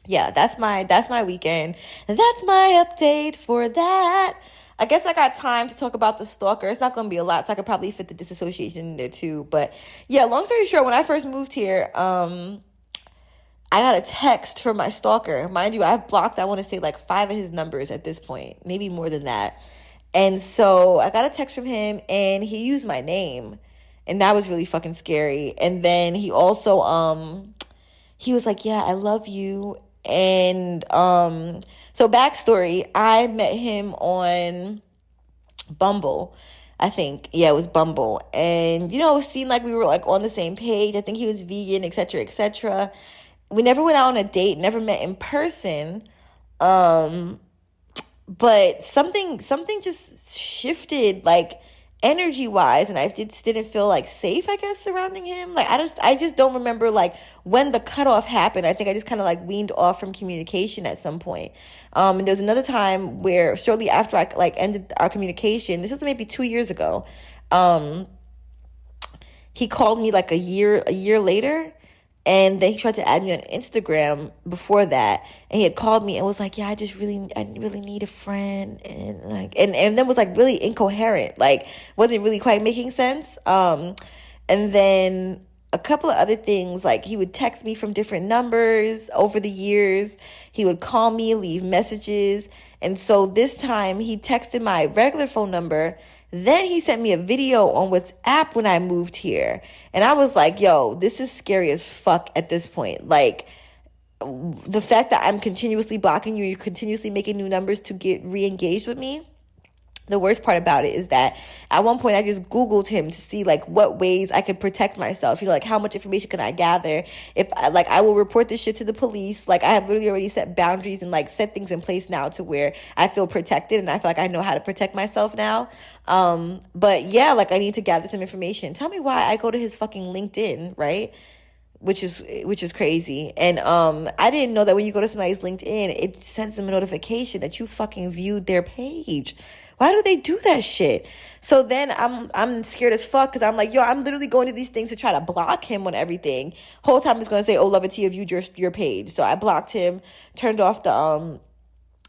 yeah, that's my weekend. And that's my update for that. I guess I got time to talk about the stalker. It's not going to be a lot, so I could probably fit the disassociation in there too. But yeah, long story short, when I first moved here, I got a text from my stalker. Mind you, I've blocked, I want to say, like 5 of his numbers at this point, maybe more than that. And so I got a text from him, and he used my name, and that was really fucking scary. And then he also he was like, yeah, I love you. And so backstory, I met him on Bumble, I think. Yeah, it was Bumble. And it seemed like we were like on the same page. I think he was vegan, etc., etc. We never went out on a date, never met in person. But something just shifted, like, energy wise, and I just didn't feel like safe, I guess, surrounding him. Like, I just don't remember like when the cutoff happened. I think I just kind of like weaned off from communication at some point. And there was another time where shortly after I like ended our communication, this was maybe 2 years ago, he called me like a year later. And then he tried to add me on Instagram before that. And he had called me and was like, yeah, I really need a friend. And like, and then was like really incoherent. Like, wasn't really quite making sense. And then a couple of other things, like he would text me from different numbers over the years. He would call me, leave messages. And so this time he texted my regular phone number. Then he sent me a video on WhatsApp when I moved here. And I was like, yo, this is scary as fuck at this point. Like, the fact that I'm continuously blocking you, you're continuously making new numbers to get re-engaged with me. The worst part about it is that at one point I just Googled him to see like what ways I could protect myself. Like how much information can I gather? If I will report this shit to the police. Like I have literally already set boundaries and like set things in place now to where I feel protected and I feel like I know how to protect myself now. But yeah, like I need to gather some information. Tell me why I go to his fucking LinkedIn, right? Which is crazy. And I didn't know that when you go to somebody's LinkedIn, it sends them a notification that you fucking viewed their page. Why do they do that shit? So then I'm scared as fuck because I'm like, yo, I'm literally going to these things to try to block him on everything. Whole time it's going to say, oh, iloveatiya viewed your page. So I blocked him, turned off the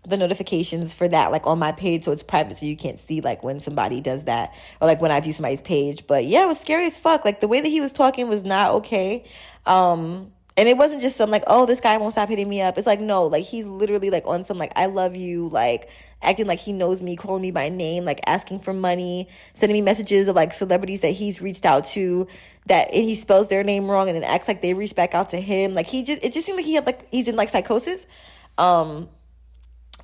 notifications for that, like on my page, so it's private, so you can't see like when somebody does that or like when I view somebody's page. But yeah, it was scary as fuck. Like the way that he was talking was not okay. And it wasn't just some like, oh, this guy won't stop hitting me up. It's like, no, like he's literally like on some like, I love you, like acting like he knows me, calling me by name, like asking for money, sending me messages of like celebrities that he's reached out to and he spells their name wrong and then acts like they reached back out to him. Like it just seemed like he's in like psychosis.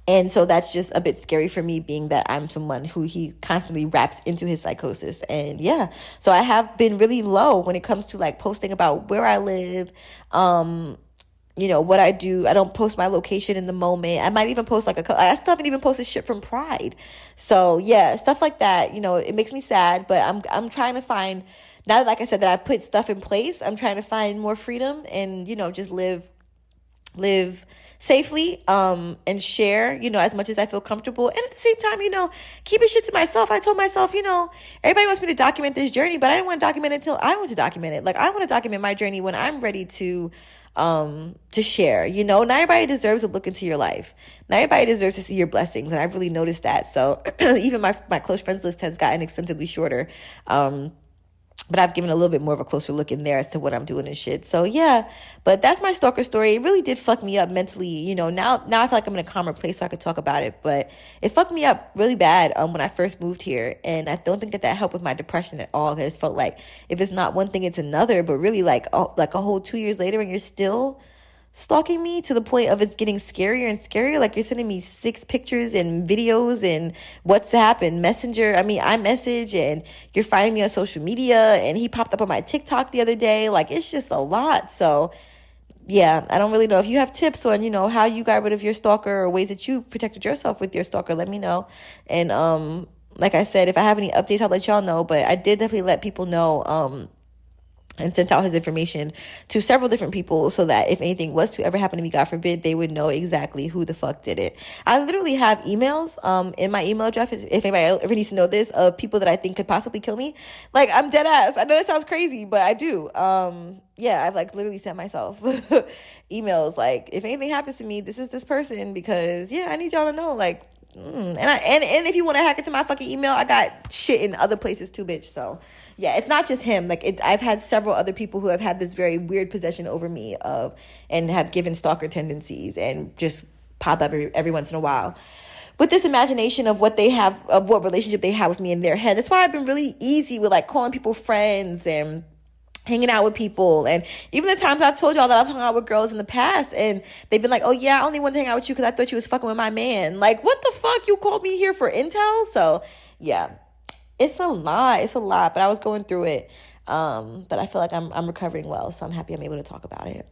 And so that's just a bit scary for me, being that I'm someone who he constantly wraps into his psychosis. And yeah, so I have been really low when it comes to like posting about where I live, what I do. I don't post my location in the moment. I might even post like I still haven't even posted shit from Pride. So yeah, stuff like that, it makes me sad, but I'm trying to find, now that, like I said, that I put stuff in place, I'm trying to find more freedom and, just live safely, and share, as much as I feel comfortable. And at the same time, keep shit to myself. I told myself, everybody wants me to document this journey, but I didn't want to document it until I want to document it. Like, I want to document my journey when I'm ready to share, Not everybody deserves to look into your life. Not everybody deserves to see your blessings. And I've really noticed that. So even my close friends list has gotten extensively shorter. But I've given a little bit more of a closer look in there as to what I'm doing and shit. So yeah, but that's my stalker story. It really did fuck me up mentally. Now I feel like I'm in a calmer place so I could talk about it. But it fucked me up really bad when I first moved here. And I don't think that helped with my depression at all. Because it felt like if it's not one thing, it's another. But really like a whole 2 years later and you're still stalking me to the point of it's getting scarier and scarier. Like you're sending me 6 pictures and videos and WhatsApp and Messenger. I mean, iMessage, and you're finding me on social media, and he popped up on my TikTok the other day. Like, it's just a lot. So yeah, I don't really know. If you have tips on, how you got rid of your stalker or ways that you protected yourself with your stalker, let me know. And like I said, if I have any updates, I'll let y'all know. But I did definitely let people know and sent out his information to several different people so that if anything was to ever happen to me, God forbid, they would know exactly who the fuck did it. I literally have emails in my email address, if anybody ever needs to know this, of people that I think could possibly kill me. Like, I'm dead ass. I know it sounds crazy, but I do. Yeah, I've like literally sent myself emails like, if anything happens to me, this is this person, because yeah, I need y'all to know, like, and if you want to hack into my fucking email, I got shit in other places too, bitch. So yeah, it's not just him. Like, I've had several other people who have had this very weird possession over me and have given stalker tendencies and just pop up every once in a while with this imagination of what they have, of what relationship they have with me in their head. That's why I've been really easy with like calling people friends and hanging out with people. And even the times I've told y'all that I've hung out with girls in the past and they've been like, oh yeah, I only wanted to hang out with you because I thought you was fucking with my man. Like, what the fuck? You called me here for intel? So yeah, it's a lot. It's a lot, but I was going through it. But I feel like I'm recovering well, so I'm happy I'm able to talk about it.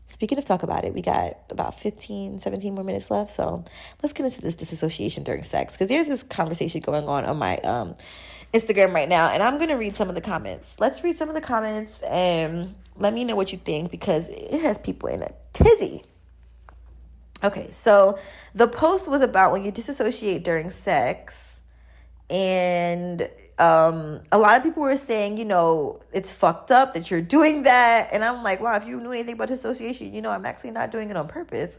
Speaking of talk about it, we got about 15, 17 more minutes left. So let's get into this disassociation during sex, because there's this conversation going on my Instagram right now, and I'm going to read some of the comments. Let's read some of the comments and let me know what you think, because it has people in a tizzy. Okay, so the post was about when you disassociate during sex, and a lot of people were saying, you know, it's fucked up that you're doing that. And I'm like, wow, if you knew anything about dissociation, you know, I'm actually not doing it on purpose.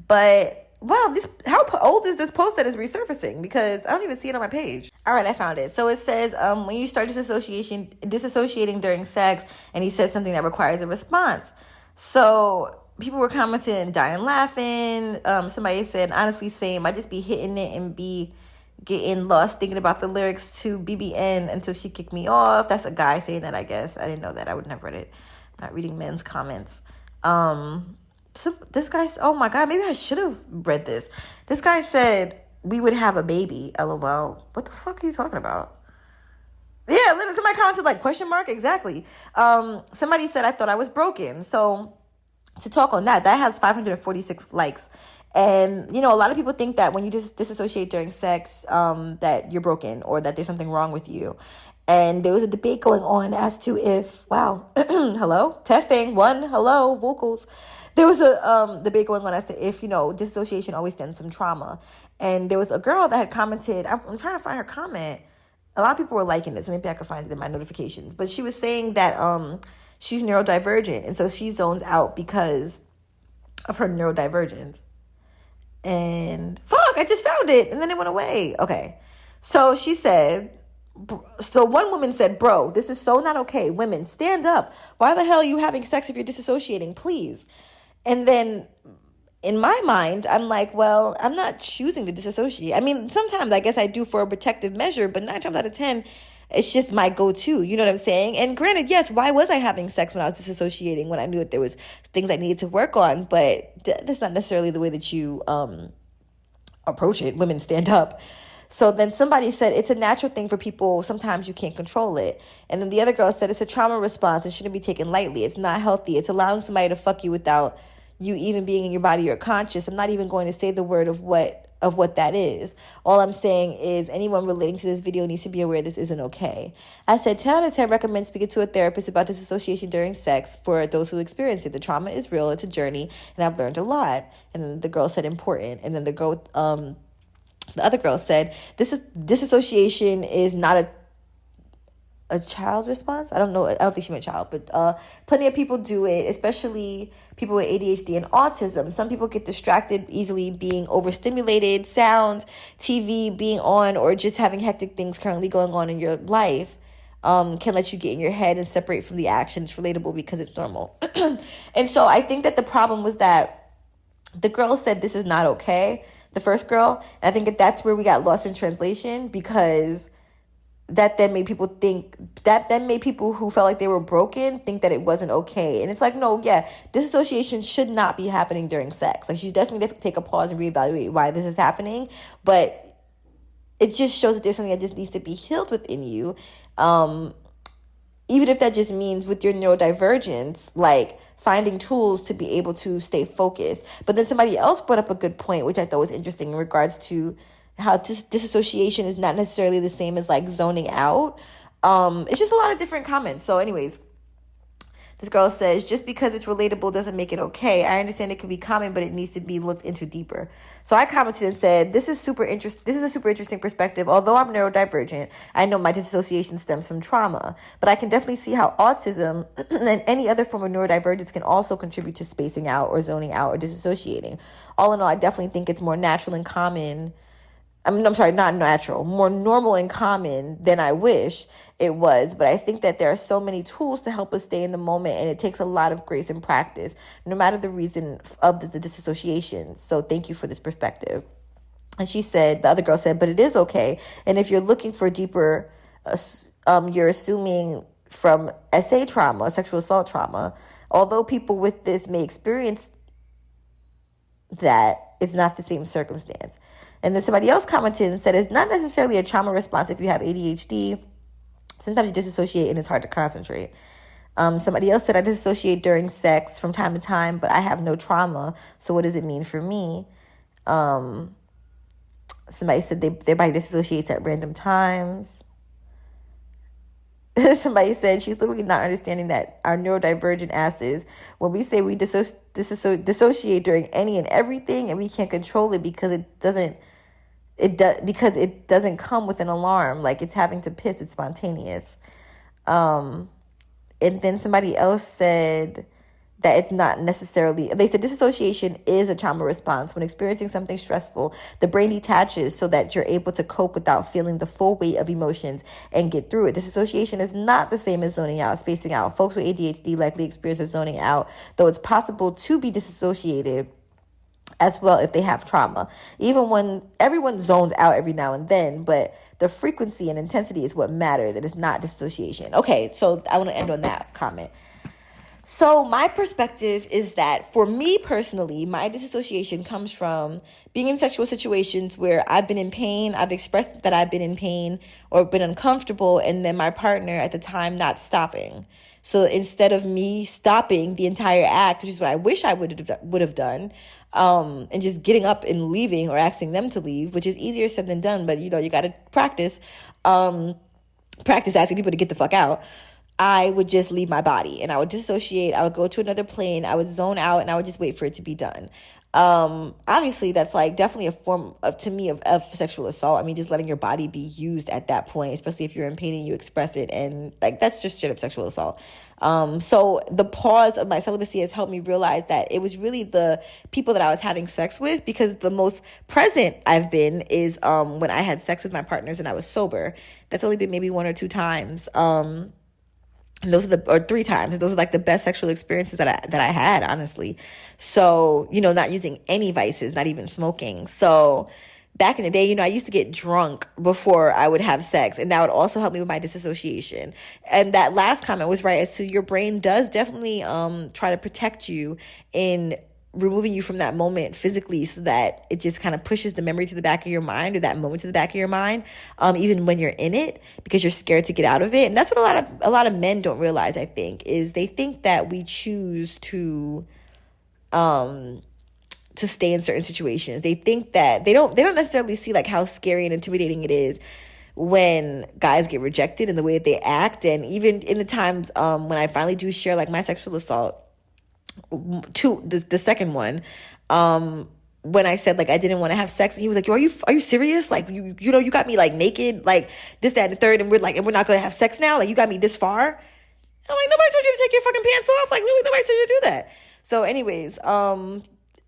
But wow, how old is this post that is resurfacing? Because I don't even see it on my page. All right, I found it. So it says, when you start disassociating during sex, and he says something that requires a response. So people were commenting, dying laughing. Somebody said, honestly, same. I just be hitting it and be getting lost thinking about the lyrics to BBN until she kicked me off. That's a guy saying that, I guess. I didn't know that. I would never read it. I'm not reading men's comments. So this guy, oh my God, maybe I should have read this. This guy said, we would have a baby, LOL. What the fuck are you talking about? Yeah, literally, somebody commented like, question mark? Exactly. Somebody said, I thought I was broken. So to talk on that has 546 likes. And, you know, a lot of people think that when you disassociate during sex, that you're broken or that there's something wrong with you. And there was a debate going on as to if, wow, hello, testing, one, hello, vocals. There was a debate going on as to if, you know, disassociation always stems from trauma. And there was a girl that had commented, I'm trying to find her comment. A lot of people were liking this. Maybe I could find it in my notifications. But she was saying that she's neurodivergent. And so she zones out because of her neurodivergence. And fuck, I just found it. And then it went away. Okay. So she said, so one woman said, bro, this is so not okay. Women, stand up. Why the hell are you having sex if you're disassociating? Please. And then in my mind, I'm like, well, I'm not choosing to disassociate. I mean, sometimes I guess I do for a protective measure, but 9 times out of 10, it's just my go-to. You know what I'm saying? And granted, yes, why was I having sex when I was disassociating, when I knew that there was things I needed to work on? But that's not necessarily the way that you approach it. Women, stand up. So then somebody said, it's a natural thing for people. Sometimes you can't control it. And then the other girl said, it's a trauma response. It shouldn't be taken lightly. It's not healthy. It's allowing somebody to fuck you without you even being in your body or conscious. I'm not even going to say the word of what that is. All I'm saying is anyone relating to this video needs to be aware this isn't okay. I said 10 out of 10 recommend speaking to a therapist about disassociation during sex for those who experience it. The trauma is real. It's a journey, and I've learned a lot. And then the girl said important. And then the other girl said disassociation is not a child response. I don't know. I don't think she meant child, but plenty of people do it, especially people with ADHD and autism. Some people get distracted easily being overstimulated, sounds, TV being on, or just having hectic things currently going on in your life can let you get in your head and separate from the action. It's relatable because it's normal. And so I think that the problem was that the girl said this is not okay, the first girl. And I think that's where we got lost in translation, because that then made people who felt like they were broken think that it wasn't okay. And it's like, no, yeah, disassociation should not be happening during sex. Like, you should definitely take a pause and reevaluate why this is happening. But it just shows that there's something that just needs to be healed within you. Even if that just means with your neurodivergence, like finding tools to be able to stay focused. But then somebody else brought up a good point, which I thought was interesting, in regards to how disassociation is not necessarily the same as like zoning out. It's just a lot of different comments. So anyways, This girl says, just because it's relatable doesn't make it okay. I understand it can be common, but it needs to be looked into deeper. So I commented and said, this is a super interesting perspective. Although I'm neurodivergent, I know my disassociation stems from trauma. But I can definitely see how autism and any other form of neurodivergence can also contribute to spacing out or zoning out or disassociating. All in all, I definitely think it's more natural and common. I'm sorry, not natural, more normal and common than I wish it was. But I think that there are so many tools to help us stay in the moment, and it takes a lot of grace and practice, no matter the reason of the disassociation. So thank you for this perspective. And she said, the other girl said, but it is okay. And if you're looking for deeper, you're assuming from SA trauma, sexual assault trauma, although people with this may experience that, it's not the same circumstance. And then somebody else commented and said, it's not necessarily a trauma response if you have ADHD. Sometimes you disassociate and it's hard to concentrate. Somebody else said, I disassociate during sex from time to time, but I have no trauma. So what does it mean for me? Somebody said their body disassociates at random times. Somebody said she's literally not understanding that our neurodivergent asses, when we say we dissociate during any and everything, and we can't control it because it doesn't come with an alarm, like it's having to piss, it's spontaneous. And then somebody else said that it's not necessarily, they said disassociation is a trauma response. When experiencing something stressful, the brain detaches so that you're able to cope without feeling the full weight of emotions and get through it. Disassociation is not the same as zoning out, spacing out. Folks with ADHD likely experience zoning out, though it's possible to be disassociated as well if they have trauma. Even when everyone zones out every now and then, but the frequency and intensity is what matters. It is not dissociation. Okay, so I want to end on that comment. So my perspective is that for me personally, my disassociation comes from being in sexual situations where I've been in pain, I've expressed that I've been in pain or been uncomfortable, and then my partner at the time not stopping. So instead of me stopping the entire act, which is what I wish I would have done, and just getting up and leaving or asking them to leave, which is easier said than done, but you got to practice asking people to get the fuck out. I would just leave my body and I would dissociate. I would go to another plane. I would zone out and I would just wait for it to be done. Obviously that's like definitely a form of, to me, of sexual assault. I mean, just letting your body be used at that point, especially if you're in pain and you express it, and like that's just straight up sexual assault. So the pause of my celibacy has helped me realize that it was really the people that I was having sex with, because the most present I've been is when I had sex with my partners and I was sober. That's only been maybe 1 or 2 times. And those are or 3 times. Those are like the best sexual experiences that I had, honestly. So, not using any vices, not even smoking. So back in the day, I used to get drunk before I would have sex, and that would also help me with my disassociation. And that last comment was right, as to your brain does definitely try to protect you in removing you from that moment physically, so that it just kind of pushes the memory to the back of your mind, or that moment to the back of your mind, even when you're in it, because you're scared to get out of it. And that's what a lot of men don't realize, I think, is they think that we choose to stay in certain situations. They think that they don't necessarily see like how scary and intimidating it is when guys get rejected and the way that they act. And even in the times when I finally do share like my sexual assault, the second one, when I said like I didn't want to have sex, and he was like, "Yo, are you serious? Like you got me like naked, like this, that, and the third, and we're not gonna have sex now? Like you got me this far?" I'm like, nobody told you to take your fucking pants off. Like literally nobody told you to do that. So anyways,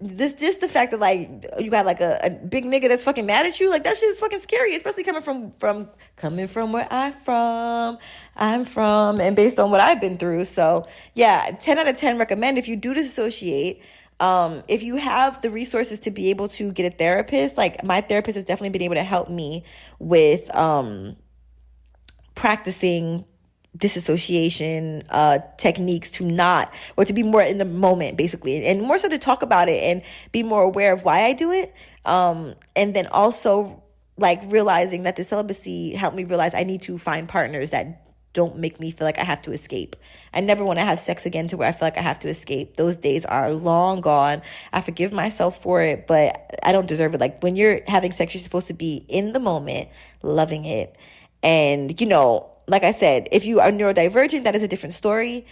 this just the fact that like you got like a big nigga that's fucking mad at you, like that shit is fucking scary, especially coming from where I'm from, and based on what I've been through. So yeah, 10 out of 10 recommend if you do disassociate. If you have the resources to be able to get a therapist, like my therapist has definitely been able to help me with practicing disassociation techniques to be more in the moment, basically, and more so to talk about it and be more aware of why I do it. And then also like realizing that the celibacy helped me realize I need to find partners that don't make me feel like I have to escape. I never want to have sex again to where I feel like I have to escape. Those days are long gone. I forgive myself for it, but I don't deserve it. Like when you're having sex, you're supposed to be in the moment, loving it. And, like I said, if you are neurodivergent, that is a different story.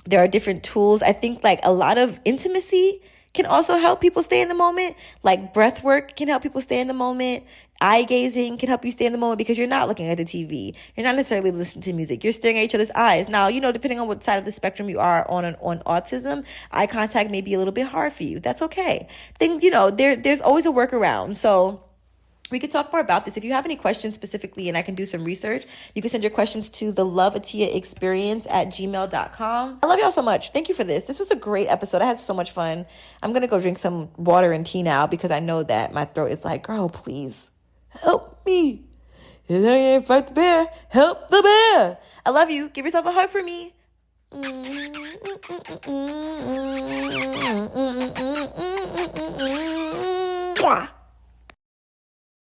There are different tools. I think like a lot of intimacy can also help people stay in the moment. Like breath work can help people stay in the moment. Eye gazing can help you stay in the moment because you're not looking at the TV. You're not necessarily listening to music. You're staring at each other's eyes. Now, depending on what side of the spectrum you are on autism, eye contact may be a little bit hard for you. That's okay. There's always a workaround. So we could talk more about this. If you have any questions specifically and I can do some research, you can send your questions to theloveatiyaexperience@gmail.com. I love y'all so much. Thank you for this. This was a great episode. I had so much fun. I'm going to go drink some water and tea now because I know that my throat is like, girl, please help me. And I ain't fight the bear. Help the bear. I love you. Give yourself a hug for me.